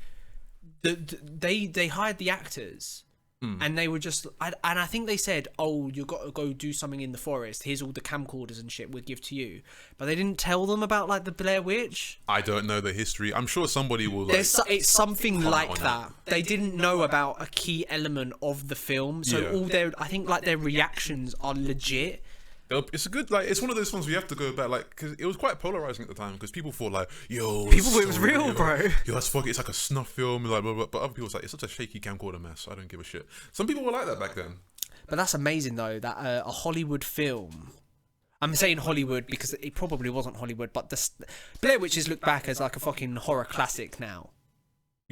they hired the actors And they were just, and I think they said, "Oh, you got to go do something in the forest. Here's all the camcorders and shit we'd give to you." But they didn't tell them about like the Blair Witch. I don't know the history. I'm sure somebody will. Like, it's something like that. They didn't know about a key element of the film, so all I think like their reactions are legit. It's a good, like, it's one of those ones where you have to go back, like, because it was quite polarizing at the time, because people thought, like, people thought it was real, bro. Yo, that's fucking, it's like a snuff film, like, blah, blah, but other people was like, it's such a shaky camcorder mess, I don't give a shit. Some people were like that back then. But that's amazing, though, that a Hollywood film, I'm saying Hollywood because it probably wasn't Hollywood, but the Blair Witches look back as like a fucking horror classic now.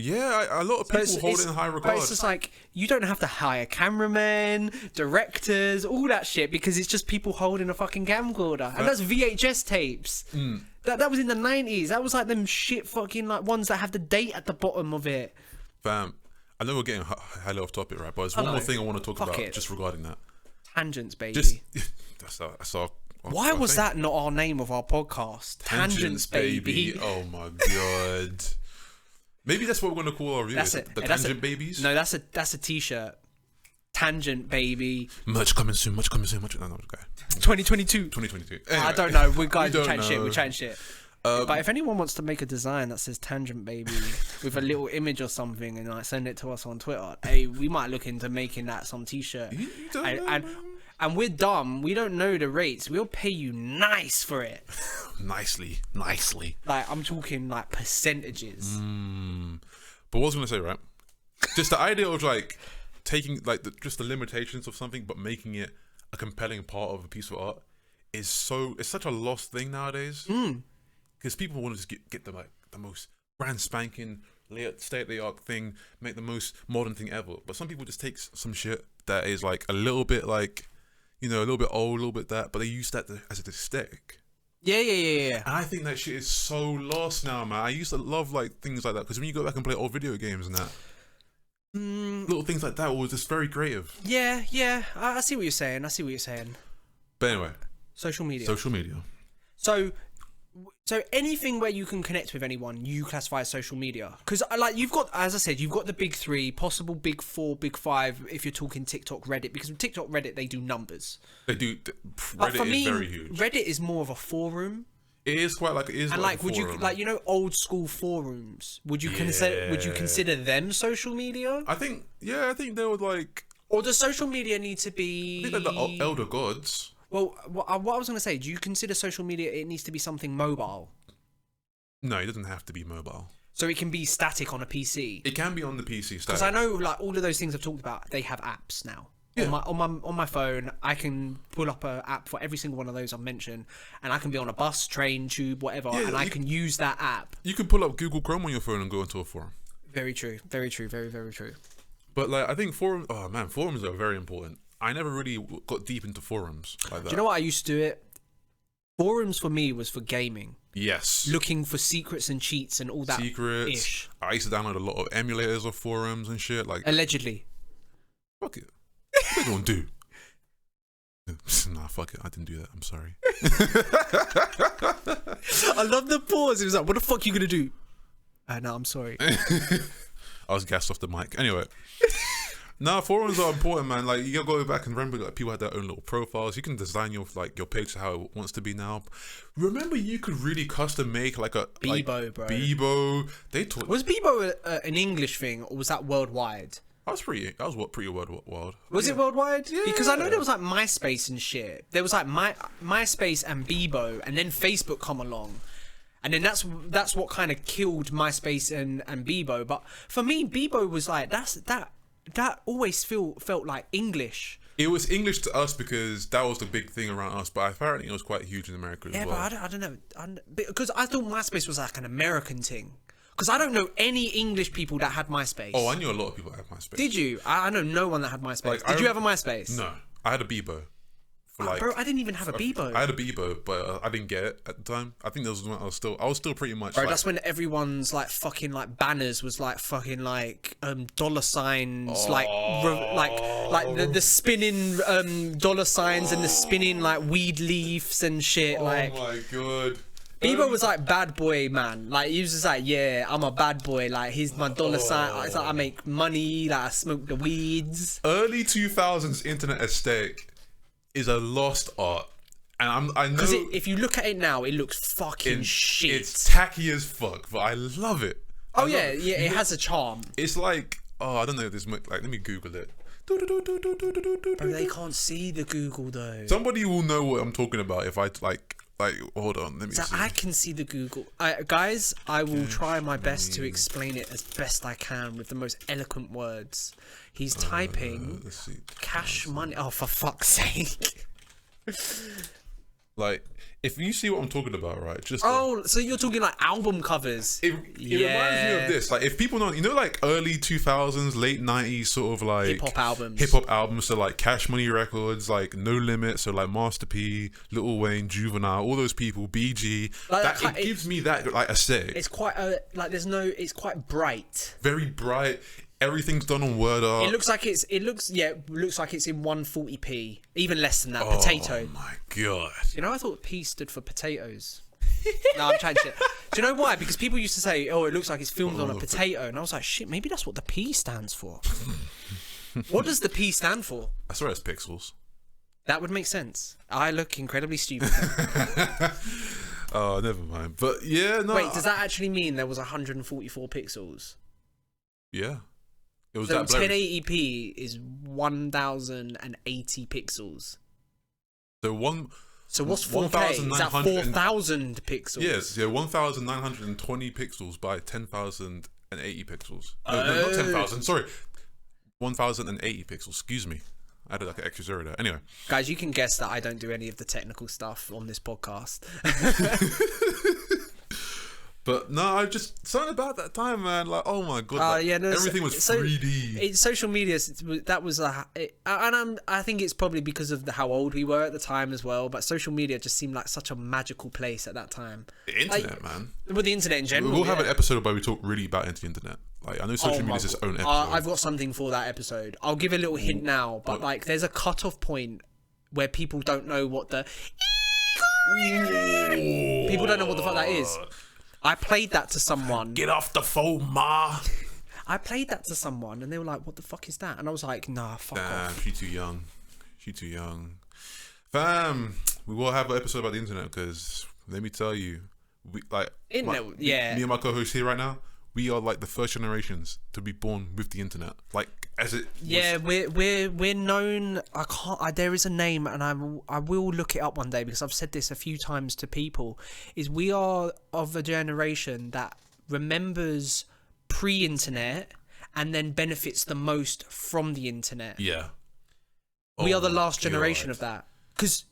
Yeah, a lot of people hold it in high regard. But it's just like, you don't have to hire cameramen, directors, all that shit, because it's just people holding a fucking camcorder. And that's VHS tapes. That was in the 90s. That was like them shit fucking like ones that have the date at the bottom of it. Fam, I know we're getting highly off topic, right? But there's one more thing I want to talk about just regarding that. Tangents, baby. That's our Why was that not our name of our podcast? Tangents, baby. Oh my god. Maybe that's what we're going to call our review. The Tangent Babies? No, that's a t-shirt. Tangent Baby. Much coming soon. No, okay. 2022. 2022. Anyway. I don't know. We're chatting shit. But if anyone wants to make a design that says Tangent Baby with a little image or something and like send it to us on Twitter, hey, we might look into making that some t-shirt. And we're dumb. We don't know the rates. We'll pay you nice for it. Nicely. Like, I'm talking like percentages. But what I was going to say, right? Just the idea of like taking like just the limitations of something, but making it a compelling part of a piece of art it's such a lost thing nowadays. Because people want to just get the most brand spanking, state of the art thing, make the most modern thing ever. But some people just take some shit that is like a little bit like, you know, a little bit old, a little bit that, but they use that as an aesthetic. Yeah. And I think that shit is so lost now, man. I used to love like things like that because when you go back and play old video games and that, little things like that were just very creative. Yeah. I see what you're saying. But anyway, social media. So anything where you can connect with anyone, you classify as social media. Because like you've got, as I said, you've got the big three, possible big four, big five. If you're talking TikTok, Reddit, because with TikTok, Reddit, they do numbers. They do. But for me, very huge. Reddit is more of a forum. It is quite like it is. And like would forum. you like old school forums? Would you consider them social media? I think they would like. Or does social media need to be? I think they're the elder gods. Well, what I was going to say, do you consider social media, it needs to be something mobile? No, it doesn't have to be mobile. So it can be static on a PC? It can be on the PC static. Because I know like all of those things I've talked about, they have apps now. Yeah. On my phone, I can pull up an app for every single one of those I've mentioned, and I can be on a bus, train, tube, whatever, and I can use that app. You can pull up Google Chrome on your phone and go into a forum. Very true. Very true. Very, very true. But like I think forums are very important. I never really got deep into forums like that. Do you know what I used to do it? Forums for me was for gaming. Yes. Looking for secrets and cheats and all that. Secrets. Ish. I used to download a lot of emulators of forums and shit. Like allegedly. Fuck it. What they gonna do? Nah, fuck it. I didn't do that. I'm sorry. I love the pause. It was like, what the fuck you gonna do? No, I'm sorry. I was gassed off the mic. Anyway. Nah, forums are important, man. Like you gotta go back and remember, like people had their own little profiles. You can design your page to how it wants to be now. Remember, you could really custom make like a Bebo, bro. Bebo. Was Bebo an English thing or was that worldwide? That was pretty world. Was it worldwide? Yeah. Because I know there was like MySpace and shit. There was like MySpace and Bebo, and then Facebook come along. And then that's what kind of killed MySpace and Bebo. But for me, Bebo was like that always felt like English. It was English to us because that was the big thing around us, but apparently it was quite huge in America as well. Yeah, but I don't know. Because I thought MySpace was like an American thing. Because I don't know any English people that had MySpace. Oh, I knew a lot of people that had MySpace. Did you? I know no one that had MySpace. Did you have a MySpace? No. I had a Bebo. Bro, I didn't even have a Bebo. I had a Bebo, but I didn't get it at the time. I think that was when I was still pretty much. Bro, that's when everyone's like fucking like banners was like fucking like dollar signs, like the spinning dollar signs and the spinning like weed leaves and shit. Oh my god. Bieber was like bad boy man. Like he was just like, yeah, I'm a bad boy. Like he's my dollar sign. It's like I make money. Like I smoke the weeds. Early 2000s internet aesthetic is a lost art, and I know because if you look at it now, it looks fucking shit. It's tacky as fuck, but I love it. It has a charm. It's like, I don't know if this, like, let me Google it. Bro, they can't see the Google though. Somebody will know what I'm talking about if I like hold on, let me see. I can see the Google. Guys, I will try my best to explain it as best I can with the most eloquent words. He's typing cash money. Oh, for fuck's sake. Like, if you see what I'm talking about, right? Just so you're talking like album covers. It reminds me of this. Like, if people know, like early 2000s, late 90s, sort of like hip-hop albums. So like Cash Money Records, like No Limit, so like Master P, Lil Wayne, Juvenile, all those people, BG. Like it gives me that like aesthetic. It's quite it's quite bright. Very bright. Everything's done on word art. It looks like it's in 140p, even less than that. Potato. Oh my god! You know, I thought P stood for potatoes. No, I'm changing it. Do you know why? Because people used to say, "Oh, it looks like it's filmed on a potato," and I was like, "Shit, maybe that's what the P stands for." What does the P stand for? I swear it's pixels. That would make sense. I look incredibly stupid. Oh, never mind. But yeah, no. Wait, does that actually mean there was 144 pixels? Yeah. It was So that blurry. 1080p is 1080 pixels. So what's 4K? Is that 4,000 pixels? Yes, 1,920 pixels by 10,080 pixels. No, not 10,000. Sorry, 1,080 pixels. Excuse me. I added like an extra zero there. Anyway, guys, you can guess that I don't do any of the technical stuff on this podcast. But no, I just something about that time, man. Like, oh my god, everything was 3D. Social media, that was I think it's probably because of how old we were at the time as well. But social media just seemed like such a magical place at that time. The internet, man. Well, the internet in general. We'll have an episode where we talk really about the internet. Like, I know social media is its own episode. I've got something for that episode. I'll give a little hint now, but like, there's a cut-off point where people don't know what the people don't know what the fuck that is. I played that to someone. Get off the phone, ma. I played that to someone and they were like, what the fuck is that? And I was like, nah, fuck off. She's too young. Fam, we will have an episode about the internet because let me tell you, me and my co-host here right now, we are like the first generations to be born with the internet. Like, as it we're known. There is a name, and I will look it up one day because I've said this a few times to people. Is we are of a generation that remembers pre-internet and then benefits the most from the internet. Yeah, we are the last generation of that. Because,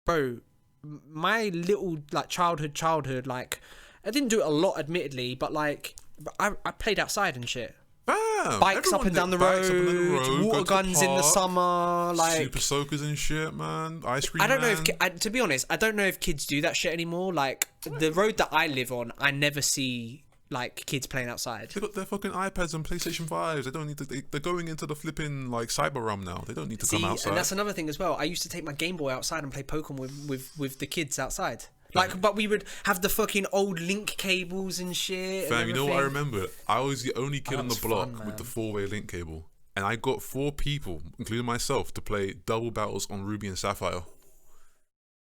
bro, my little like childhood like. I didn't do it a lot, admittedly, but like I played outside and shit. Bikes up and down the road, water guns in the summer, like super soakers and shit, man. Ice cream. I don't know if, to be honest, I don't know if kids do that shit anymore. Like the road that I live on, I never see like kids playing outside. They got their fucking iPads and PlayStation 5s. They don't need to. They're going into the flipping like cyber realm now. They don't need to come outside. And that's another thing as well. I used to take my Game Boy outside and play Pokemon with the kids outside. Like, but we would have the fucking old link cables and shit. Fam, you know what I remember? I was the only kid on the block with the 4-way link cable. And I got 4 people, including myself, to play double battles on Ruby and Sapphire.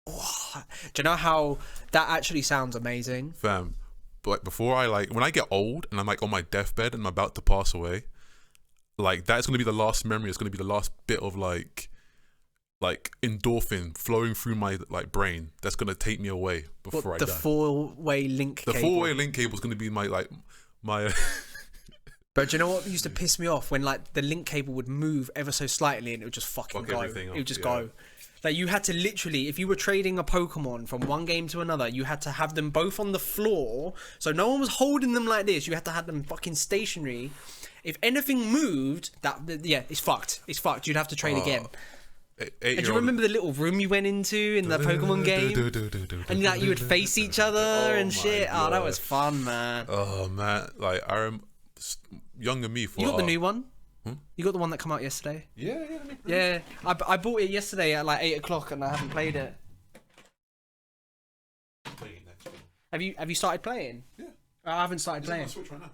Oh, do you know how that actually sounds amazing? Fam, but before when I get old and I'm like on my deathbed and I'm about to pass away, like that's going to be the last memory. It's going to be the last bit of like endorphin flowing through my like brain that's gonna take me away before I die. The 4-way link cable. The 4-way link cable is gonna be my But do you know what used to piss me off? When like the link cable would move ever so slightly and it would just fucking go. It would just go. Like you had to literally, if you were trading a Pokemon from one game to another, you had to have them both on the floor, so no one was holding them like this. You had to have them fucking stationary. If anything moved, it's fucked. It's fucked. You'd have to trade again. And do you remember the little room you went into in the Pokemon game? And like you would face each other and shit. Oh, that was fun, man. Oh man, like younger me. You got the new one? You got the one that came out yesterday? Yeah. I bought it yesterday at like 8 o'clock and I haven't played it. Have you started playing? Yeah. I haven't started playing. On Switch right now.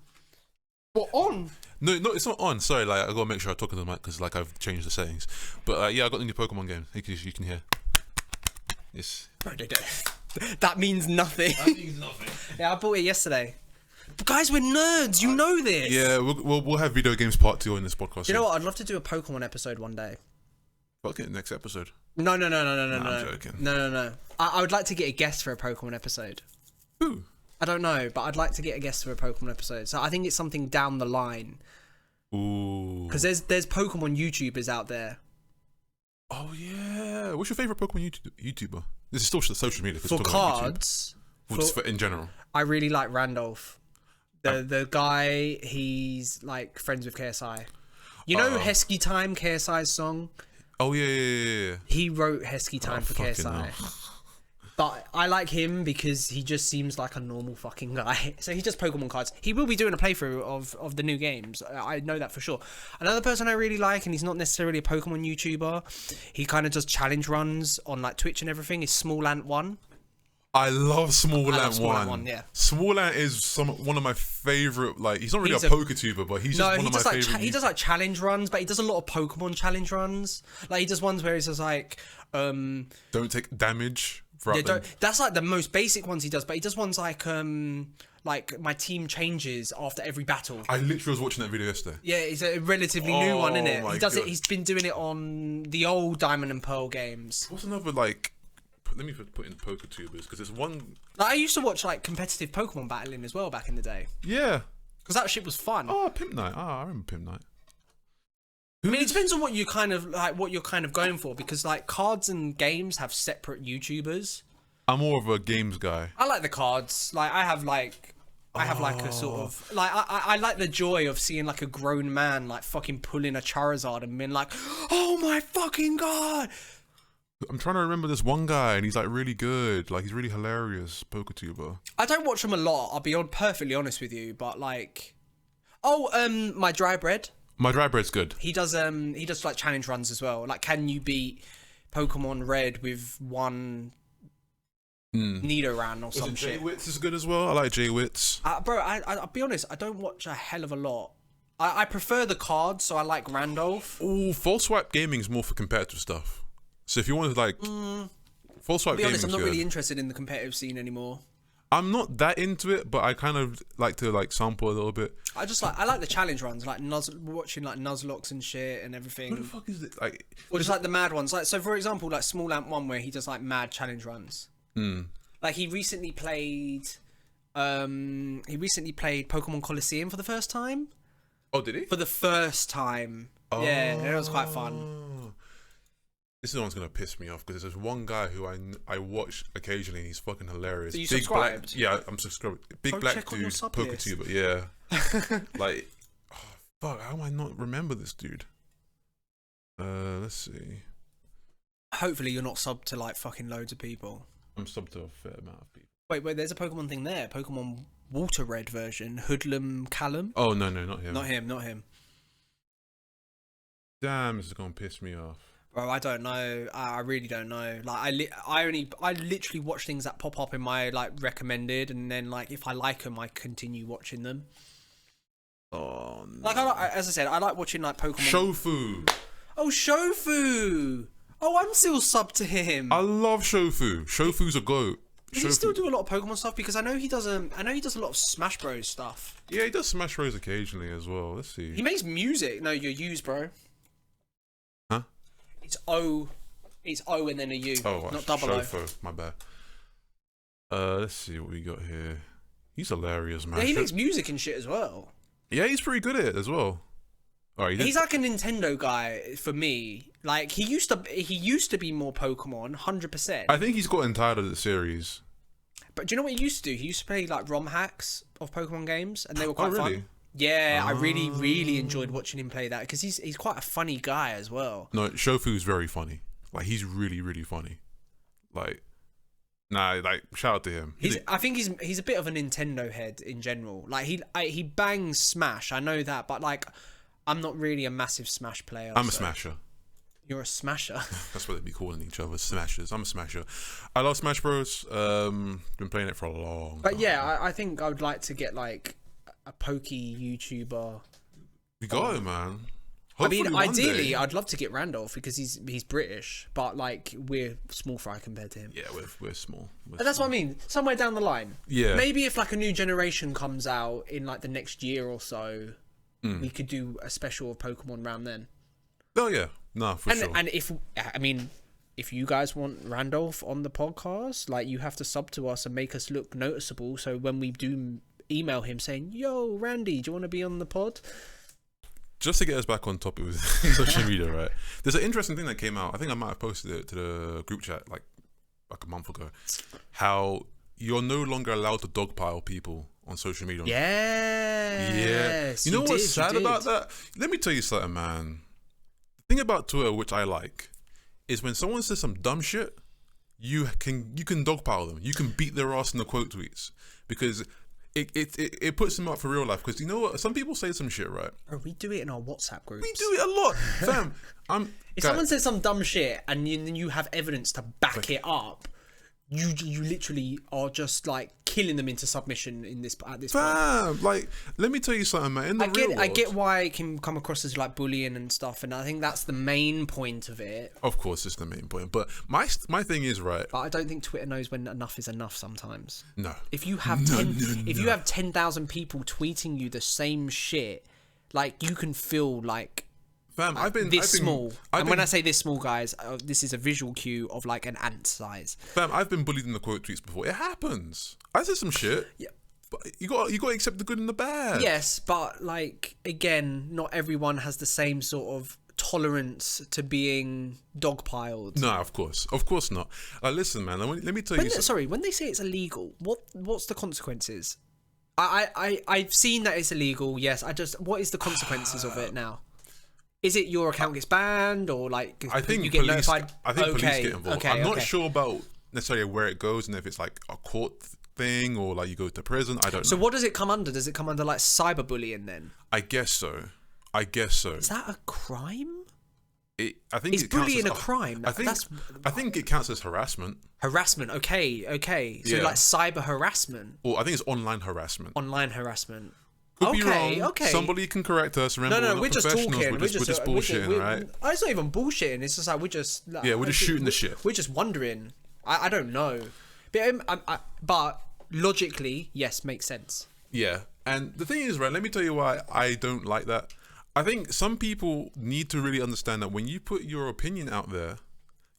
What, on? No, it's not on. Sorry, like I gotta make sure I talk to the mic because like I've changed the settings. But yeah, I got the new Pokemon game. You can hear. Yes. Bro, that means nothing. That means nothing. Yeah, I bought it yesterday. But guys, we're nerds. You know this. Yeah, we'll have video games part 2 in this podcast. Do you know what? I'd love to do a Pokemon episode one day. Fuck it, next episode. No. I'm joking. No. I would like to get a guest for a Pokemon episode. Who? I don't know, but I'd like to get a guest for a Pokemon episode. So I think it's something down the line. Ooh. Because there's Pokemon YouTubers out there. Oh yeah. What's your favorite Pokemon YouTuber? This is still social media. For cards. Just in general. I really like Randolph. The guy, he's like friends with KSI. You know Hesky Time, KSI's song? Oh yeah. He wrote Hesky Time for KSI. No. But I like him because he just seems like a normal fucking guy. So he does Pokemon cards. He will be doing a playthrough of the new games. I know that for sure. Another person I really like, and he's not necessarily a Pokemon YouTuber, he kind of does challenge runs on like Twitch and everything, is Small Ant 1. I love Small Ant 1. Yeah. Small Ant is one of my favorite. Like, he's not really a poketuber, but he's just one of my favorite. He does like challenge runs, but he does a lot of Pokemon challenge runs. Like he does ones where he says like, don't take damage. Yeah, that's like the most basic ones he does, but he does ones like my team changes after every battle. I literally was watching that video yesterday. Yeah, it's a relatively new one, isn't it? He does God. it. He's been doing it on the old Diamond and Pearl games. What's another like? Let me put in PokeTubers because it's one. Like, I used to watch like competitive Pokemon battling as well back in the day. Yeah, because that shit was fun. Oh, Pimp Night. I remember Pimp Night. I mean, it depends on what you kind of like, what you're kind of going for, because like cards and games have separate YouTubers. I'm more of a games guy. I like the cards. Like I have like a sort of like I like the joy of seeing like a grown man like fucking pulling a Charizard and being like, oh my fucking god. I'm trying to remember this one guy, and he's like really good. Like he's really hilarious, PokeTuber. I don't watch him a lot. I'll be perfectly honest with you, but like, my dry bread. My dry bread's good. He does like challenge runs as well. Like, can you beat Pokemon Red with one Nidoran or some shit? Jay Witz is good as well. I like Jay Witz. Bro, I'll be honest. I don't watch a hell of a lot. I prefer the cards, so I like Randolph. Oh, False Swipe Gaming is more for competitive stuff. So if you want to like, False Swipe Gaming. To be honest, I'm not really interested in the competitive scene anymore. I'm not that into it, but I kind of like to like sample a little bit. I like the challenge runs, like watching like Nuzlocke and shit and everything. What the fuck is it? Like, or just like the mad ones. Like, so for example, like Small Ant 1 where he does like mad challenge runs. Like he recently played Pokemon Coliseum for the first time. Oh, did he? For the first time. Oh. Yeah, it was quite fun. This one's gonna piss me off because there's one guy who I watch occasionally. And he's fucking hilarious. So you Big subscribed? Black, yeah, I'm subscribed. Big Black dude, PokeTuber. Yeah. Like, oh, fuck. How do I not remember this dude? Let's see. Hopefully you're not subbed to like fucking loads of people. I'm subbed to a fair amount of people. Wait, there's a Pokemon thing there. Pokemon Water Red version. Hoodlum Callum. Oh no, not him. Not him. Damn, this is gonna piss me off. Bro, I don't know. I really don't know. Like, I literally watch things that pop up in my like recommended, and then like if I like them, I continue watching them. Oh, no. Like as I said, I like watching like Pokemon. Shofu. Oh, Shofu. Oh, I'm still subbed to him. I love Shofu. Shofu's a goat. Does he still do a lot of Pokemon stuff? Because I know he does a lot of Smash Bros stuff. Yeah, he does Smash Bros occasionally as well. Let's see. He makes music. No, you're used, bro. Huh? It's O and then a U. Oh, not double O. Shofo, my bad. Let's see what we got here. He's hilarious, man. Yeah, he makes music and shit as well. Yeah, he's pretty good at it as well. All right, he's like a Nintendo guy for me. Like he used to be more Pokemon, 100%. I think he's gotten tired of the series. But do you know what he used to do? He used to play like ROM hacks of Pokemon games, and they were quite fun. Yeah, I really enjoyed watching him play that because he's quite a funny guy as well. No, Shofu's very funny. Like he's really funny. Like, shout out to him. I think he's a bit of a Nintendo head in general. Like he bangs Smash, I know that, but like I'm not really a massive Smash player. I'm a Smasher. You're a smasher. That's what they'd be calling each other, smashers. I'm a smasher. I love Smash Bros. Been playing it for a long time. But yeah, I think I would like to get like a pokey YouTuber. We got it, man. Hopefully, I mean, ideally, day. I'd love to get Randolph because he's British, but like we're small fry compared to him. Yeah, we're small. And that's what I mean. Somewhere down the line. Yeah. Maybe if like a new generation comes out in like the next year or so, we could do a special of Pokemon round then. Oh yeah, no, for sure. And if you guys want Randolph on the podcast, like you have to sub to us and make us look noticeable. So when we do email him saying, "Yo, Randy, do you want to be on the pod?" Just to get us back on topic with social media, right? There's an interesting thing that came out. I think I might have posted it to the group chat like a month ago. How you're no longer allowed to dogpile people on social media. Yes. You know what's sad about that? Let me tell you something, man. The thing about Twitter, which I like, is when someone says some dumb shit, you can dogpile them. You can beat their ass in the quote tweets because it puts them up for real life. Because you know what? Some people say some shit, right? Bro, we do it in our WhatsApp groups. We do it a lot, fam. If someone says some dumb shit and you have evidence to back it up, you literally are just like killing them into submission at this point. Like, let me tell you something, man. In the real world, I get why it can come across as like bullying and stuff, and I think that's the main point of it. Of course, it's the main point. But my thing is, right. But I don't think Twitter knows when enough is enough. Sometimes. No. If you have you have 10,000 people tweeting you the same shit, like you can feel like. Fam, when I say this small, guys, this is a visual cue of like an ant size. Fam, I've been bullied in the quote tweets before. It happens. I said some shit. Yeah. But you got to accept the good and the bad. Yes, but like again, not everyone has the same sort of tolerance to being dogpiled. No, of course not. Listen, man. Let me tell you. Sorry, when they say it's illegal, what's the consequences? I've seen that it's illegal. Yes, what is the consequences of it now? Is it your account gets banned or like I think you get police, notified? I think police get involved. I'm not sure about necessarily where it goes and if it's like a court thing or like you go to prison. I don't know. So what does it come under? Does it come under like cyberbullying then? I guess so. Is that a crime? I think is bullying a crime? I think it counts as harassment. Harassment. Okay. So like cyber harassment. Or I think it's online harassment. Could be wrong. Okay. Somebody can correct us. Remember, we're just talking. We're just bullshitting, right? It's not even bullshitting. It's just like we're just shooting the shit. We're just wondering. I don't know, but logically, yes, makes sense. Yeah, and the thing is, right? Let me tell you why I don't like that. I think some people need to really understand that when you put your opinion out there,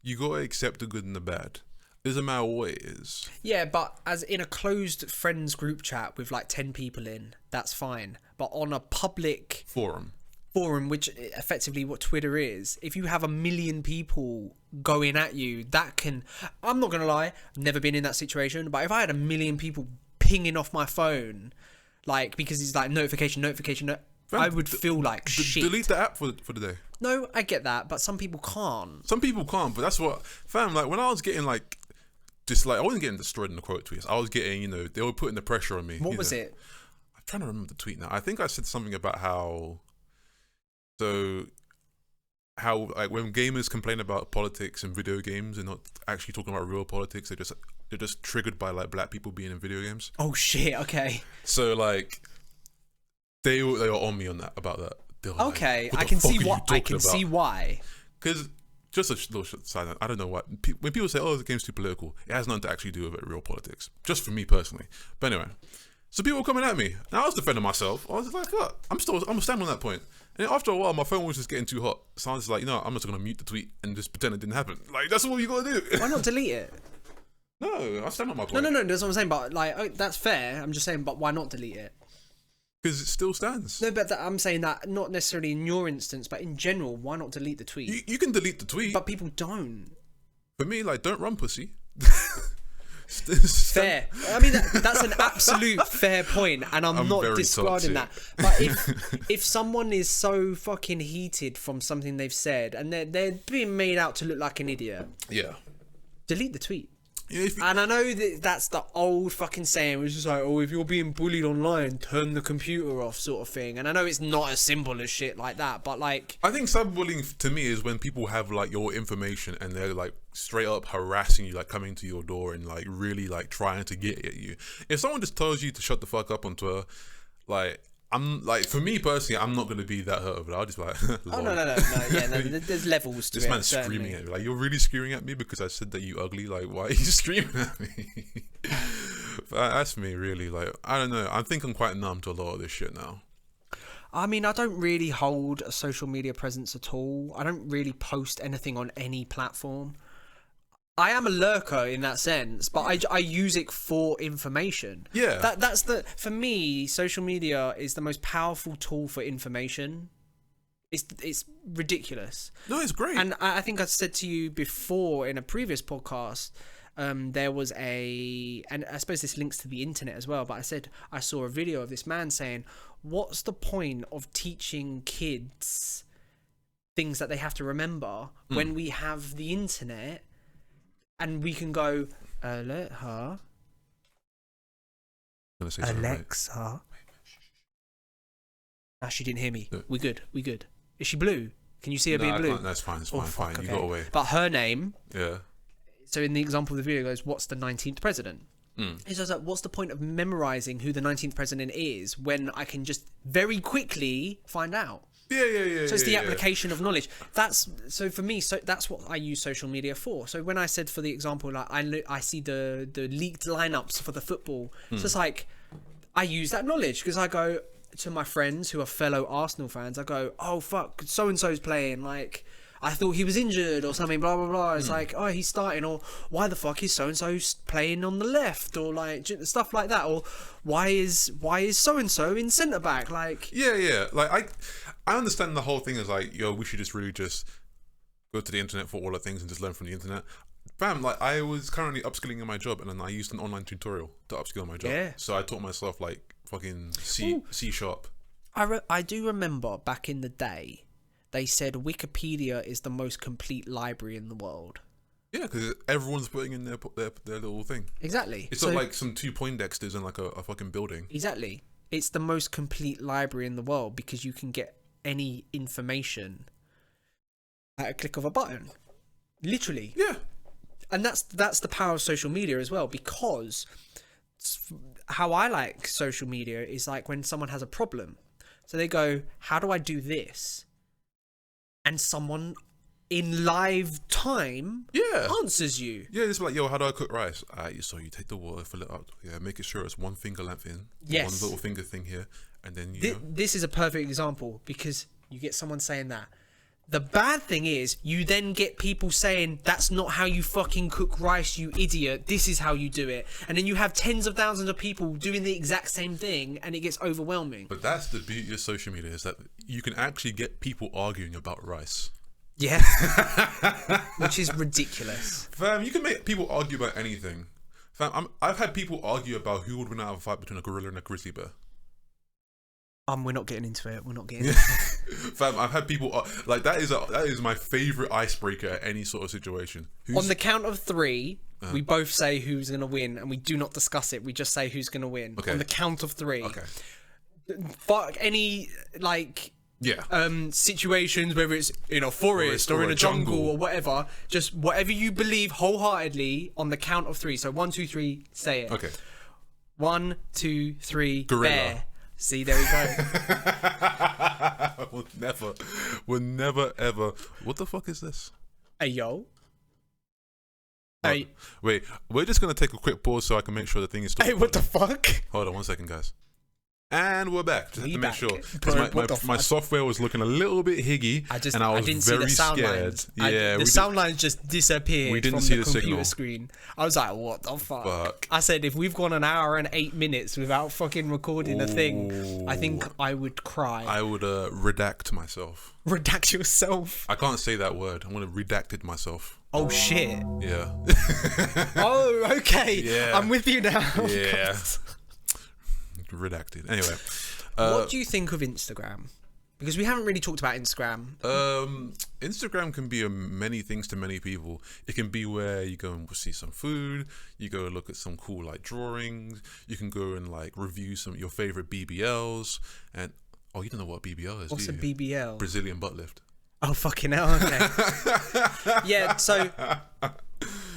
you gotta accept the good and the bad. Doesn't matter what it is. Yeah, but as in a closed friends group chat with like 10 people in, that's fine. But on a public forum, which effectively what Twitter is, if you have 1 million people going at you, that can... I'm not going to lie, I've never been in that situation, but if I had 1 million people pinging off my phone, like, because it's like notification, I would feel like shit. Delete the app for the day. No, I get that, but some people can't. But that's what... Fam, like, when I was getting like... Just like I wasn't getting destroyed in the quote tweets. I was getting, they were putting the pressure on me. What was it? I'm trying to remember the tweet now. I think I said something about how like when gamers complain about politics and video games and not actually talking about real politics, they're just triggered by like black people being in video games. Oh shit! Okay. So like they were on me on that about that. Okay, I can see why. Because. Just a little side note. I don't know why. When people say, "Oh, the game's too political," it has nothing to actually do with real politics. Just for me personally. But anyway, so people were coming at me, and I was defending myself. I was like, "What? I'm standing on that point." And after a while, my phone was just getting too hot. So I was like, I'm just gonna mute the tweet and just pretend it didn't happen. Like that's what you gotta do. Why not delete it? No, I stand on my point. No. That's what I'm saying. But like, that's fair. I'm just saying, but why not delete it? Because it still stands. No, but I'm saying that not necessarily in your instance, but in general, why not delete the tweet? You can delete the tweet. But people don't. For me, like, don't run, pussy. Fair. I mean, that's an absolute fair point, and I'm not discarding that. But if someone is so fucking heated from something they've said, and they're being made out to look like an idiot. Yeah. Delete the tweet. And I know that's the old fucking saying, which is like, oh, if you're being bullied online, turn the computer off, sort of thing. And I know it's not as simple as shit like that, but like, I think cyberbullying to me is when people have like your information and they're like straight up harassing you, like coming to your door and like really like trying to get at you. If someone just tells you to shut the fuck up on Twitter, like, I'm like, for me personally, I'm not gonna be that hurt over it. I'll just be like, oh no, yeah, no, there's levels to this it. man's screaming at me, like, you're really screaming at me because I said that you ugly. Like, why are you screaming at me? But that's me, really. Like, I don't know. I think I'm quite numb to a lot of this shit now. I mean, I don't really hold a social media presence at all. I don't really post anything on any platform. I am a lurker in that sense, but I use it for information. Yeah. That's for me, social media is the most powerful tool for information. It's ridiculous. No, it's great. And I think I said to you before in a previous podcast, there was and I suppose this links to the internet as well, but I said I saw a video of this man saying, what's the point of teaching kids things that they have to remember when we have the internet? And we can go, Alexa. Alexa. Ah, she didn't hear me. No. We good. Is she blue? Can you see her being blue? That's fine. It's fine. Okay. You got away. But her name. Yeah. So in the example of the video goes, what's the 19th president? It's just like, what's the point of memorizing who the 19th president is when I can just very quickly find out? Yeah. So it's the application of knowledge. That's so for me. So that's what I use social media for. So when I said, for the example, like I see the leaked lineups for the football. So it's like I use that knowledge because I go to my friends who are fellow Arsenal fans. I go, oh fuck, so and so's playing. Like, I thought he was injured or something. Blah blah blah. It's like, oh, he's starting, or why the fuck is so and so playing on the left, or like stuff like that, or why is so and so in centre back? Like, yeah. Like I understand the whole thing is like, yo, we should just really just go to the internet for all the things and just learn from the internet. Bam, like I was currently upskilling in my job and then I used an online tutorial to upskill my job. Yeah. So I taught myself like fucking C#. I do remember back in the day, they said Wikipedia is the most complete library in the world. Yeah, because everyone's putting in their little thing. Exactly. It's not like some 2 Poindexters in like a fucking building. Exactly. It's the most complete library in the world because you can get any information at a click of a button, literally. Yeah. And that's the power of social media as well, because how I like social media is like when someone has a problem, so they go, how do I do this? And someone in live time answers you. Yeah, it's like, yo, how do I cook rice? So you take the water, fill it up, make it sure it's 1 finger length in, one little finger thing here, and then this is a perfect example because you get someone saying that. The bad thing is you then get people saying that's not how you fucking cook rice, you idiot. This is how you do it. And then you have tens of thousands of people doing the exact same thing and it gets overwhelming. But that's the beauty of social media, is that you can actually get people arguing about rice. Yeah. Which is ridiculous. Fam, you can make people argue about anything. Fam, I've had people argue about who would win out of a fight between a gorilla and a grizzly bear. We're not getting into it. We're not getting into it. Fam, I've had people like that is my favorite icebreaker at any sort of situation. On the count of 3, we both say who's gonna win, and we do not discuss it. We just say who's gonna win. Okay. On the count of 3. Okay. Fuck any situations, whether it's in a forest or in a jungle or whatever. Just whatever you believe wholeheartedly. On the count of 3. So 1, 2, 3. Say it. Okay. 1, 2, 3. Gorilla. Bear. See, there we go. We'll never ever. What the fuck is this? Hey, yo. Hey. Wait, we're just gonna take a quick pause so I can make sure the thing is still. Hey, what the fuck? Hold on 1 second, guys. And we're back. Just have to make sure. Because my software was looking a little bit higgy, and I was very scared. Yeah, the sound lines just disappeared. We didn't from see the the computer signal. screen. I was like, what the fuck? I said, if we've gone an hour and 8 minutes without fucking recording a thing, I think I would cry. I would redact myself. Redact yourself? I can't say that word. I'm gonna redacted myself. Oh shit. Yeah. Oh, okay. Yeah. I'm with you now. Yeah. Redacted. Anyway, what do you think of Instagram? Because we haven't really talked about Instagram. Instagram can be many things to many people. It can be where you go and see some food, you go look at some cool like drawings, you can go and like review some your favorite BBLs, and you don't know what BBL is. What's do a you? BBL? Brazilian butt lift. Oh fucking hell! Okay. Yeah. So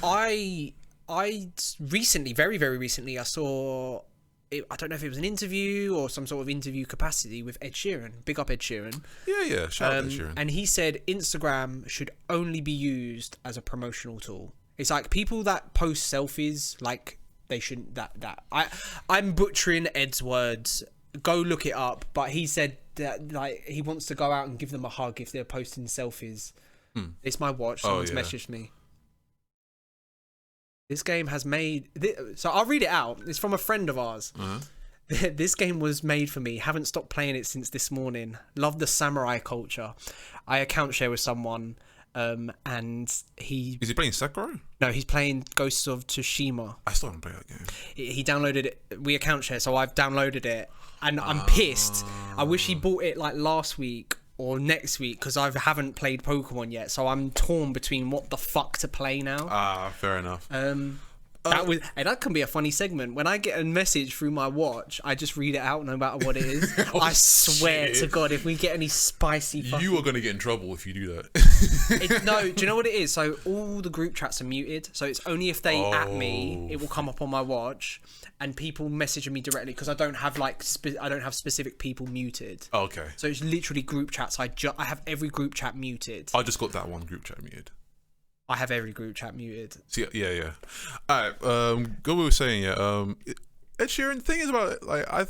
I recently, very very recently, I saw. I don't know if it was an interview or some sort of interview capacity with Ed Sheeran. Big up Ed Sheeran. Yeah. Shout out Ed Sheeran. And he said Instagram should only be used as a promotional tool. It's like people that post selfies, like they shouldn't. I'm butchering Ed's words. Go look it up. But he said that like he wants to go out and give them a hug if they're posting selfies. It's my watch. Someone's messaged me. This game has made... So I'll read it out. It's from a friend of ours. Uh-huh. This game was made for me. Haven't stopped playing it since this morning. Love the samurai culture. I account share with someone, and he... Is he playing Sekiro? No, he's playing Ghosts of Tsushima. I still haven't played that game. He downloaded it. We account share, so I've downloaded it. And I'm pissed. I wish he bought it like last week or next week, because I haven't played Pokemon yet, so I'm torn between what the fuck to play now. Fair enough. That can be a funny segment. When I get a message through my watch, I just read it out no matter what it is. I swear to God, if we get any spicy fucking... You are going to get in trouble if you do that. No, do you know what it is? So all the group chats are muted, so it's only if they at me, it will come up on my watch, and people messaging me directly, because I don't have like I don't have specific people muted. Okay. So it's literally group chats. I have every group chat muted. I just got that one group chat muted. I have every group chat muted. See, yeah. Alright, what we were saying, Ed Sheeran, the thing is about, like, I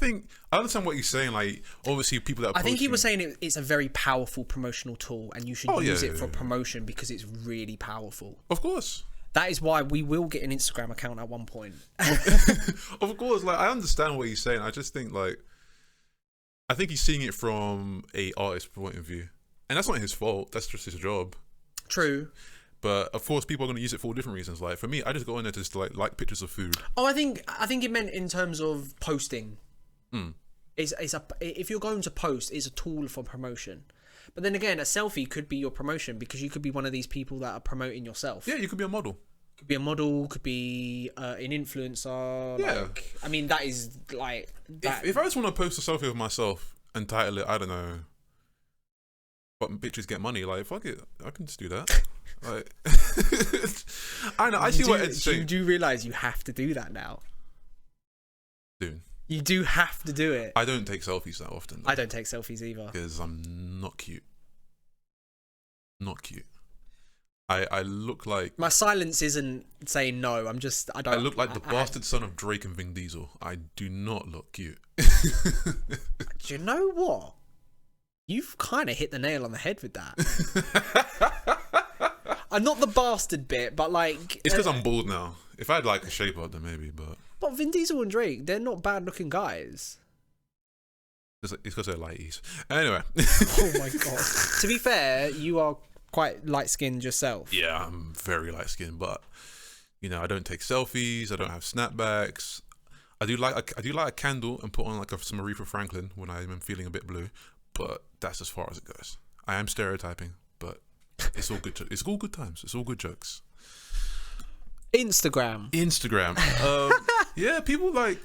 understand what you're saying, like, obviously people that are I think he was saying it's a very powerful promotional tool, and you should use it for promotion because it's really powerful. Of course. That is why we will get an Instagram account at one point. Of course, like, I understand what he's saying. I just think, like, I think he's seeing it from a artist's point of view. And that's not his fault. That's just his job. True. But of course, people are going to use it for different reasons. Like for me, I just go in there to just like pictures of food. Oh, I think it meant in terms of posting. If you're going to post, it's a tool for promotion. But then again, a selfie could be your promotion, because you could be one of these people that are promoting yourself. Yeah, you could be a model. Could be a model. Could be an influencer. Yeah. Like, I mean, that is like. If I just want to post a selfie of myself and title it, I don't know, but bitches get money. Like fuck it, I can just do that. Like, I know. I see what Ed's saying. You do realize you have to do that now, dude. You do have to do it. I don't take selfies that often. Though, I don't take selfies either because I'm not cute. Not cute. I look like my silence isn't saying no. I don't. I look like the bastard son of Drake and Vin Diesel. I do not look cute. Do you know what? You've kind of hit the nail on the head with that. Not the bastard bit, but like... It's because I'm bald now. If I had like a shape up, then maybe, but... But Vin Diesel and Drake, they're not bad looking guys. It's because they're lighties. Anyway. Oh my God. To be fair, you are quite light-skinned yourself. Yeah, I'm very light-skinned, but... You know, I don't take selfies, I don't have snapbacks. I do like a candle and put on like some Aretha Franklin when I'm feeling a bit blue, but that's as far as it goes. I am stereotyping, but it's all good. It's all good times. It's all good jokes. Instagram. Yeah, people like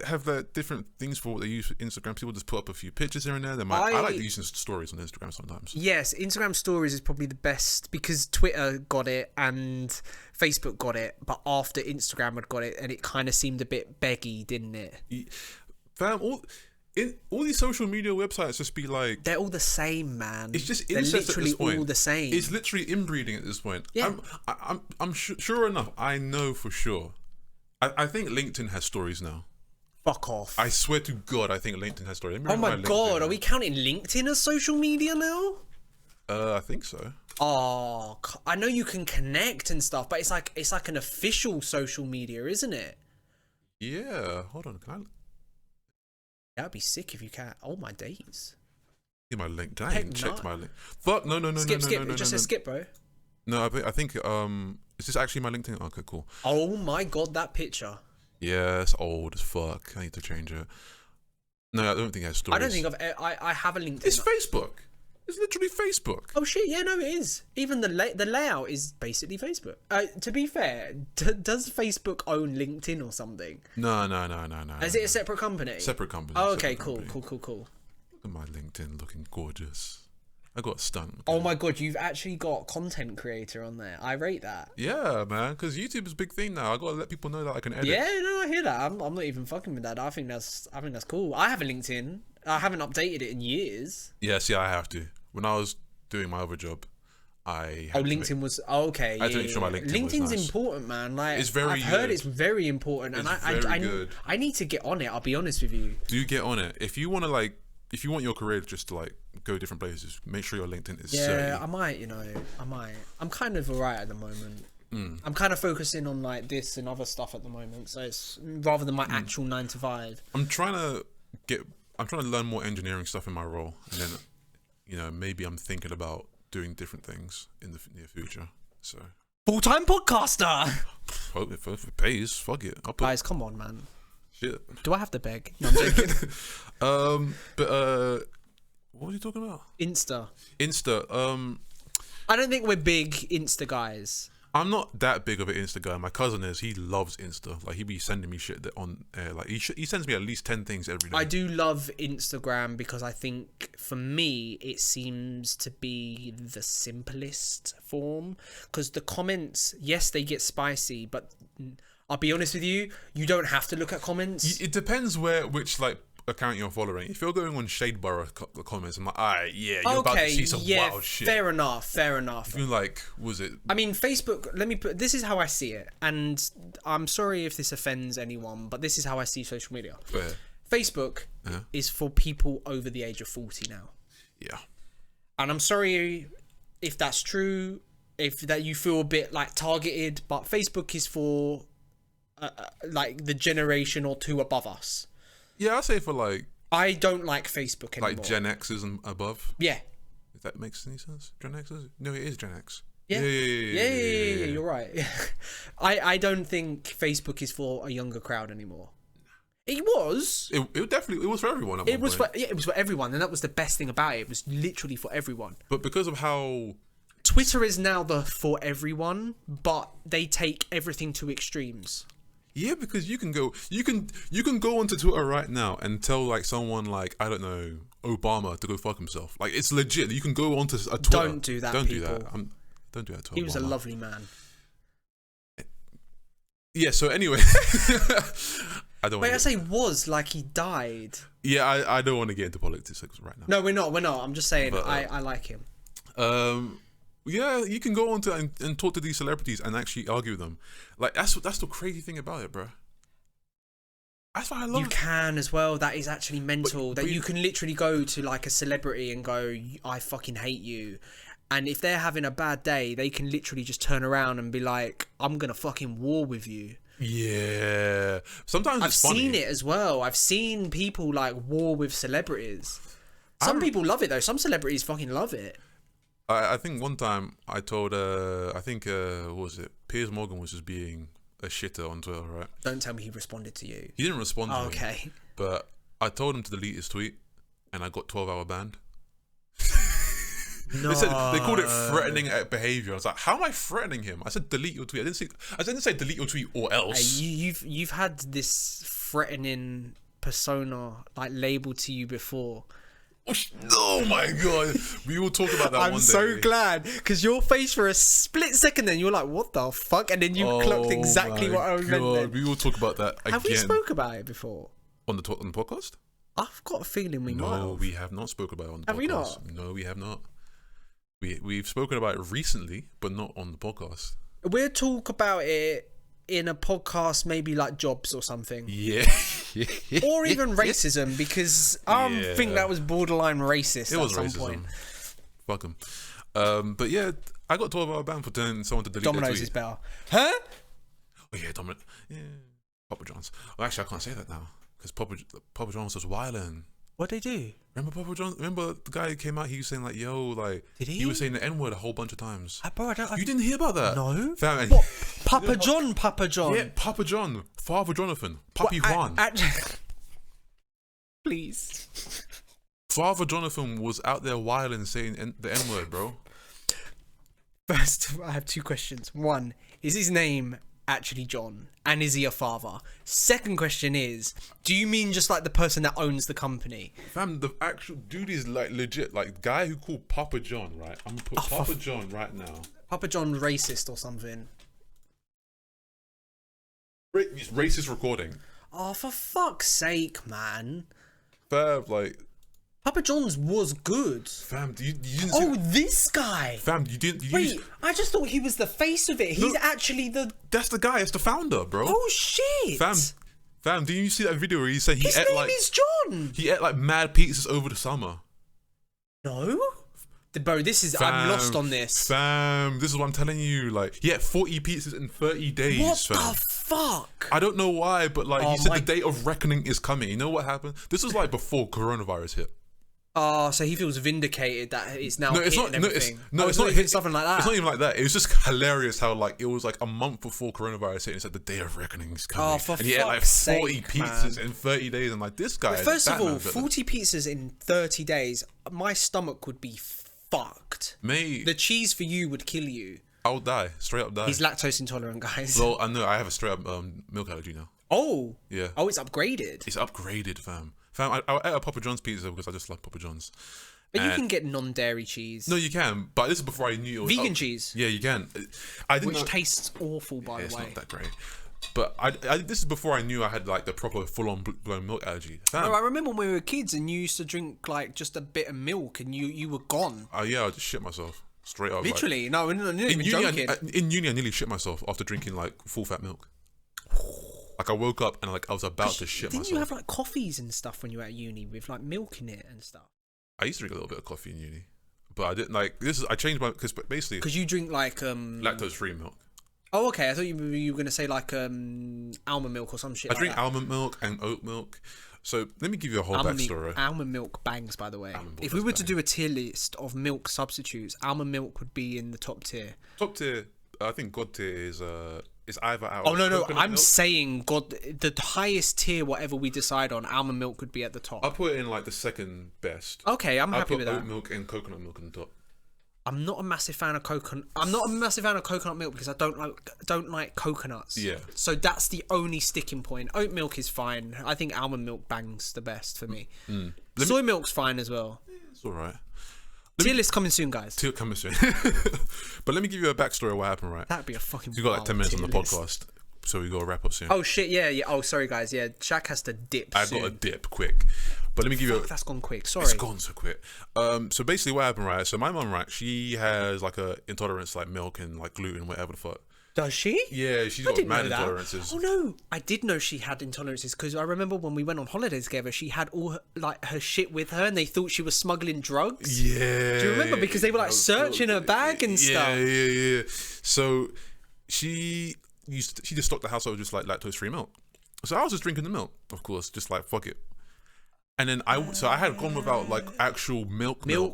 have that different things for what they use for Instagram. People just put up a few pictures here and there. I like using stories on Instagram sometimes. Yes, Instagram stories is probably the best, because Twitter got it and Facebook got it, but after Instagram had got it, and it kind of seemed a bit beggy, didn't it? Fam, all these social media websites just be like... They're all the same, man. It's just They're incest literally at this point. all the same. It's literally inbreeding at this point. Yeah. I'm sure enough, I know for sure. I think LinkedIn has stories now. Fuck off. I swear to God, I think LinkedIn has stories. Oh my God, are we counting LinkedIn as social media now? I think so. Oh, I know you can connect and stuff, but it's like an official social media, isn't it? Yeah. Hold on. Can I... That'd be sick if you can. Oh my days. See my link. Dang, checked my link. Fuck, no. Skip. It just says skip, bro. No, I think is this actually my LinkedIn? Okay, cool. Oh my God, that picture. Yeah, it's old as fuck. I need to change it. No, I don't think it has stories. I don't think I have a LinkedIn. It's Facebook. It's literally Facebook. Oh shit! Yeah, no, it is. Even the layout is basically Facebook. To be fair, does Facebook own LinkedIn or something? No. Is it a separate company? Separate company. Oh, okay, cool. Cool. Look at my LinkedIn looking gorgeous. I got a stunt. Oh my god, you've actually got content creator on there. I rate that. Yeah, man, because YouTube is a big thing now. I gotta let people know that I can edit. Yeah, no, I hear that. I'm not even fucking with that. I think that's cool. I have a LinkedIn. I haven't updated it in years. Yeah, see, I have to. When I was doing my other job, LinkedIn was okay. I had to make sure my LinkedIn was LinkedIn's nice. Important, man. Like it's very. I've heard it's very important, and I need to get on it. I'll be honest with you. Do get on it if you want to if you want your career just to go different places. Make sure your LinkedIn is. Yeah, I might. I'm kind of alright at the moment. I'm kind of focusing on this and other stuff at the moment. So it's rather than my actual 9 to 5. I'm trying to learn more engineering stuff in my role, and then maybe I'm thinking about doing different things in the near future. So full-time podcaster. If it pays, fuck it. Guys, come on, man. Shit. Do I have to beg? No, I'm joking. But what were you talking about? Insta. I don't think we're big Insta guys. I'm not that big of an Insta guy. My cousin is. He loves Insta. He be sending me shit on air. He sends me at least 10 things every day. I do love Instagram because I think for me it seems to be the simplest form. Because the comments, yes, they get spicy, but I'll be honest with you, you don't have to look at comments. It depends which account you're following. If you're going on Shadeborough comments, I'm like, alright, yeah, you're about to see some wild shit. Fair enough. If you're was it? I mean, Facebook, this is how I see it, and I'm sorry if this offends anyone, but this is how I see social media. Fair. Facebook is for people over the age of 40 now. Yeah. And I'm sorry if that's true, if that you feel a bit targeted, but Facebook is for the generation or two above us. Yeah, I say for I don't like Facebook anymore. Gen X's and above. Yeah. If that makes any sense, Gen X's? No, it is Gen X. Yeah. Yeah. You're right. I don't think Facebook is for a younger crowd anymore. It was. It definitely was for everyone. It was for everyone, and that was the best thing about it. It was literally for everyone. But because of how Twitter is now for everyone, but they take everything to extremes. Yeah, because you can go onto Twitter right now and tell I don't know, Obama to go fuck himself. It's legit. You can go onto a Twitter. Don't do that. Don't do that. Don't do that to Obama. He was a lovely man. Yeah. So anyway, I don't. Wait, I say was he died. Yeah, I don't want to get into politics right now. No, we're not. I'm just saying, but, I like him. Yeah, you can go on to and talk to these celebrities and actually argue with them. That's the crazy thing about it, bro. That's what I love. You can as well. That is actually mental. But you can literally go to a celebrity and go, I fucking hate you. And if they're having a bad day, they can literally just turn around and be like, I'm gonna fucking war with you. Yeah. Sometimes I've seen it as well. I've seen people war with celebrities. Some people love it though. Some celebrities fucking love it. I think one time I told what was it? Piers Morgan was just being a shitter on Twitter, right? Don't tell me he responded to you. He didn't respond to me. Okay. But I told him to delete his tweet, and I got 12-hour banned. No. They called it threatening behavior. I was like, how am I threatening him? I said delete your tweet. I didn't say delete your tweet or else. You've had this threatening persona labeled to you before. Oh my god, we will talk about that one day. I'm so glad, because your face for a split second then you were like, what the fuck, and then you clocked exactly what I was meant then. We will talk about that again. Have we spoke about it before? On the podcast? I've got a feeling we might have. No, we have not spoken about it on the podcast. Have we not? No, we have not. We've spoken about it recently, but not on the podcast. We'll talk about it in a podcast, maybe jobs or something. Yeah. Or even racism, because I think that was borderline racist at some point. Fuck them. But yeah, I got 12-hour ban for telling someone to delete Domino's their tweet. is better. Huh? Oh yeah, Domino's. Yeah. Papa John's. Well, actually, I can't say that now, because Papa John's was wildin'. What'd they do? Remember Papa John's? Remember the guy who came out? He was saying Did he? He was saying the N-word a whole bunch of times. Bro, You didn't hear about that? No. Fam, What? Papa John. Yeah, Papa John. Father Jonathan. Papi Juan. Please. Father Jonathan was out there wilding saying the N-word, bro. First, I have two questions. One, is his name actually John? And is he a father? Second question is, do you mean just like the person that owns the company? Fam, the actual dude is like legit, like guy who called Papa John, right? I'm gonna put Papa John right now. Papa John racist or something. Racist recording. Oh, for fuck's sake, man. Fam, like... Papa John's was good. Fam, you didn't see this guy. Fam, you didn't... Wait, I just thought he was the face of it. He's actually the... That's the guy. It's the founder, bro. Oh, shit. Fam, did you see that video where he said His name is John. He ate like mad pizzas over the summer? No? Bro, this is... I'm lost on this. Fam, this is what I'm telling you. Like, he ate 40 pizzas in 30 days, what fam. the fuck? I don't know why, but like, he said the day of reckoning is coming. You know what happened? This was like before coronavirus hit. Oh, so he feels vindicated that it's now hit and everything. It's not even something like that. It's not even like that. It was just hilarious how like it was like a month before coronavirus hit and it said the day of reckoning is coming. Oh, for and he ate like 40 pizzas in 30 days. And like, this guy. First of all, 40 pizzas in 30 days, my stomach would be fucked. Mate. The cheese for you would kill you. I would die. Straight up die. He's lactose intolerant, guys. Well, I know. I have a straight up milk allergy now. Oh. Yeah. Oh, it's upgraded. It's upgraded, fam. Fam, I ate a Papa John's pizza because I just love Papa John's. But you can get non-dairy cheese. No, you can. But this is before I knew it was vegan cheese. Yeah, you can. I didn't. Which tastes awful, by the way. It's not that great. But this is before I knew I had like the proper full-on blown milk allergy. No, I remember when we were kids and you used to drink like just a bit of milk and you were gone. Oh yeah, I just shit myself straight up. Literally, like, no, I'm not even joking. In uni, I nearly shit myself after drinking like full-fat milk. Like I woke up and like I was about to shit myself. Didn't you have like coffees and stuff when you were at uni with like milk in it and stuff? I used to drink a little bit of coffee in uni, but I didn't like this. I changed my because you drink like lactose-free milk. Oh, okay. I thought you were gonna say like almond milk or some shit. I drink almond milk and oat milk. So let me give you a whole backstory. Almond milk bangs, by the way. If we were to do a tier list of milk substitutes, almond milk would be in the top tier. Top tier, I think God tier is either out. Oh no, I'm saying God, the highest tier, whatever we decide on, almond milk would be at the top. I'll put it in like the second best. Okay, I'm happy with that. Oat milk and coconut milk on top. I'm not a massive fan of coconut. I'm not a massive fan of coconut milk because I don't like coconuts. Yeah. So that's the only sticking point. Oat milk is fine. I think almond milk bangs the best for me. Soy milk's fine as well. It's all right. Tier list coming soon, guys. Tier coming soon. But let me give you a backstory of what happened, right? That'd be a fucking. You got like 10 minutes on the podcast, so we got to wrap up soon. Oh shit! Yeah. Oh, sorry, guys. Yeah, Shaq has to dip. I got a dip quick. But let me give you. That's gone quick. Sorry. It's gone so quick. So basically, what happened, right? So my mum, right? She has like a intolerance, like milk and like gluten, whatever the fuck. Does she? Yeah, she's got mad intolerances. Oh no, I did know she had intolerances because I remember when we went on holiday together, she had all her shit with her, and they thought she was smuggling drugs. Yeah. Do you remember? Because they were like searching her bag and stuff. Yeah. So she just stocked the household with just like lactose-free milk. So I was just drinking the milk, of course, just like fuck it. And then I had gone without like actual milk, yeah,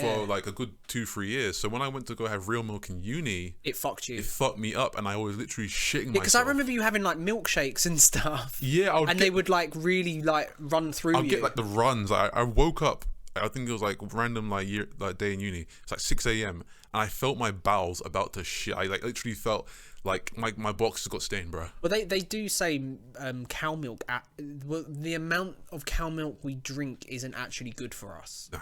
for like a good 2-3 years. So when I went to go have real milk in uni, it fucked you. It fucked me up, and I was literally shitting myself. Because I remember you having like milkshakes and stuff. Yeah, they would like really like run through you. I'd get like the runs. I woke up. I think it was like random like day in uni. It's like 6 a.m. and I felt my bowels about to shit. I like literally felt like my box got stained, bro. Well, they do say cow milk. Well, the amount of cow milk we drink isn't actually good for us. No.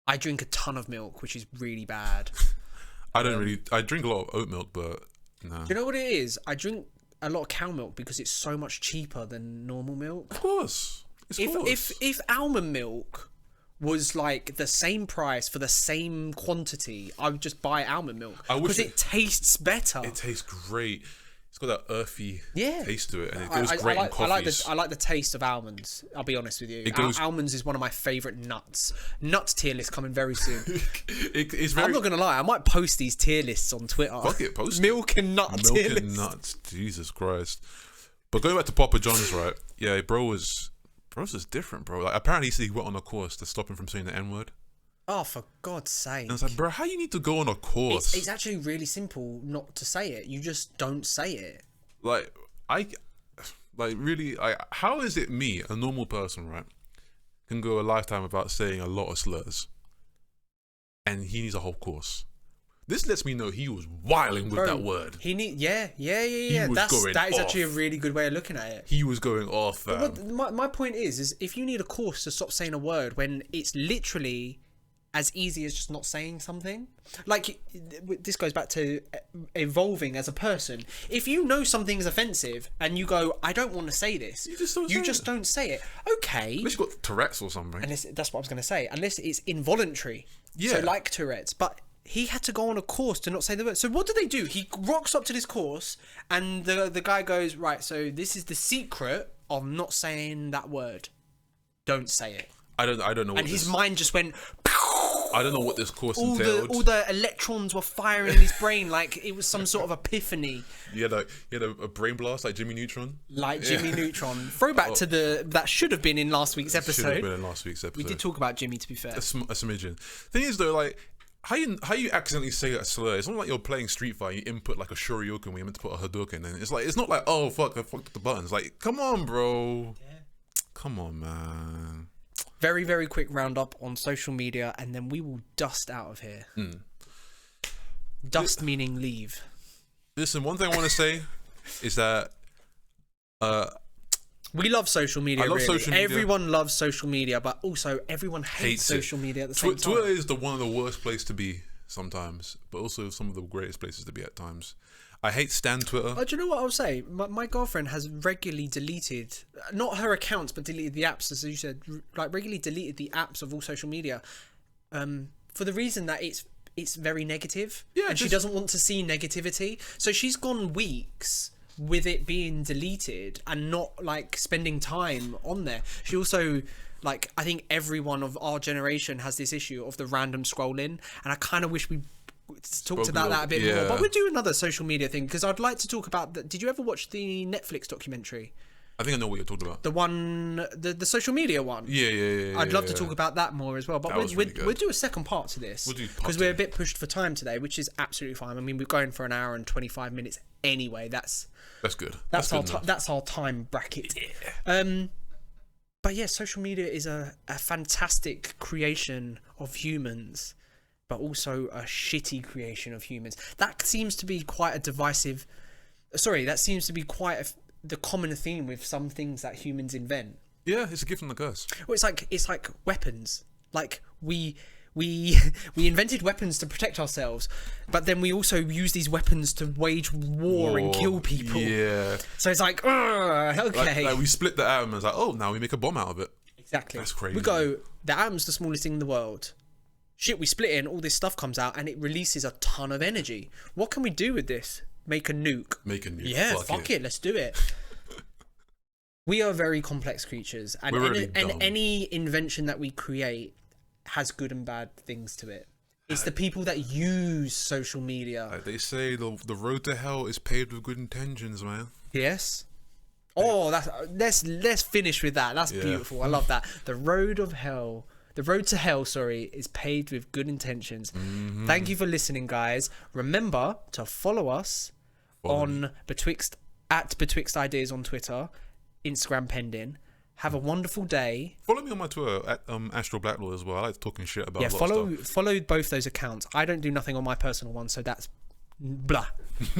I drink a ton of milk, which is really bad. I drink a lot of oat milk, but no. Do you know what it is? I drink a lot of cow milk because it's so much cheaper than normal milk. Of course. If almond milk was like the same price for the same quantity, I would just buy almond milk because it tastes better. It tastes great. It's got that earthy taste to it, and it goes great in coffees. I like the taste of almonds. I'll be honest with you. Almonds is one of my favourite nuts. Nuts tier list coming very soon. I'm not gonna lie. I might post these tier lists on Twitter. Fuck it, post milk and nut tier list. Milk and nuts. Jesus Christ. But going back to Papa John's, right? Yeah, bro's just different, bro. Like apparently he went on a course to stop him from saying the N-word. Oh, for God's sake. And it's like, bro, how you need to go on a course? It's actually really simple not to say it. You just don't say it. Like, Like, really, how is it me, a normal person, right, can go a lifetime without saying a lot of slurs, and he needs a whole course? This lets me know he was wilding with that word. He yeah. Was That is off. actually a really good way of looking at it. He was going off. My point is if you need a course to stop saying a word when it's literally as easy as just not saying something, like this goes back to evolving as a person. If you know something is offensive and you go, I don't want to say this, you just don't say it. Okay. Unless you've got Tourette's or something. That's what I was going to say. Unless it's involuntary. Yeah. So like Tourette's, but. He had to go on a course to not say the word. So what do? He rocks up to this course, and the guy goes, right, so this is the secret of not saying that word. Don't say it. I don't know. And his mind just went. I don't know what this course entailed. All the electrons were firing in his brain like it was some sort of epiphany. You had a brain blast like Jimmy Neutron. Jimmy Neutron. Throwback to that should have been in last week's episode. Should have been in last week's episode. We did talk about Jimmy, to be fair. A smidgen. Thing is though, like. How you accidentally say a slur? It's not like you're playing Street Fighter. You input like a Shoryuken when you're meant to put a Hadouken, and it's not like oh fuck, I fucked up the buttons. Like come on, bro. Yeah. Come on, man. Very very quick roundup on social media, and then we will dust out of here. Dust meaning leave. Listen, one thing I want to say is that we love social media. I love social media. Everyone loves social media, but also everyone hates social media at the same time. Twitter is one of the worst places to be sometimes, but also some of the greatest places to be at times. I hate Stan Twitter. Do you know what I'll say? My girlfriend has regularly deleted, not her accounts, but deleted the apps, as you said, like regularly deleted the apps of all social media, for the reason that it's very negative, and she doesn't want to see negativity. So she's gone weeks with it being deleted and not like spending time on there. She also I think everyone of our generation has this issue of the random scrolling, and I kind of wish we talked about that a bit more, but we'll do another social media thing because I'd like to talk about did you ever watch the Netflix documentary? I think I know what you're talking about. The one, the social media one. Yeah. I'd love to talk about that more as well. But we'll do a second part to this because we're a bit pushed for time today, which is absolutely fine. I mean, we're going for an hour and 25 minutes anyway. That's good. That's our time bracket. Yeah. But yeah, social media is a fantastic creation of humans, but also a shitty creation of humans. That seems to be quite a divisive. Sorry, that seems to be quite the common theme with some things that humans invent. Yeah, it's a gift and a curse. Well, it's like weapons. Like we invented weapons to protect ourselves, but then we also use these weapons to wage war and kill people. Yeah. So it's like, okay. Like we split the atom and it's like, oh, now we make a bomb out of it. Exactly. That's crazy. We go, the atom's the smallest thing in the world. Shit, we split it and all this stuff comes out and it releases a ton of energy. What can we do with this? Make a nuke. Yeah, fuck it. Let's do it. We are very complex creatures, and any invention that we create has good and bad things to it. It's the people that use social media. Like they say, the road to hell is paved with good intentions, man. Yes. Oh, let's finish with that. That's beautiful. I love that. The road to hell, is paved with good intentions. Mm-hmm. Thank you for listening, guys. Remember to follow us on Betwixt at Betwixt Ideas on Twitter, Instagram pending. Have a wonderful day. Follow me on my Twitter at Astral Blacklord as well. I like talking shit about a lot of stuff. Follow both those accounts. I don't do nothing on my personal one, so that's blah.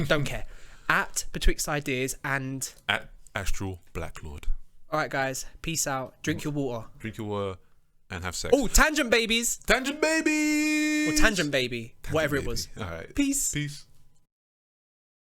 Don't care. At Betwixt Ideas and at Astral Blacklord. All right, guys. Peace out. Drink your water. And have sex. Oh, tangent babies. Tangent baby. Or tangent baby. Whatever it was. All right. Peace. Peace.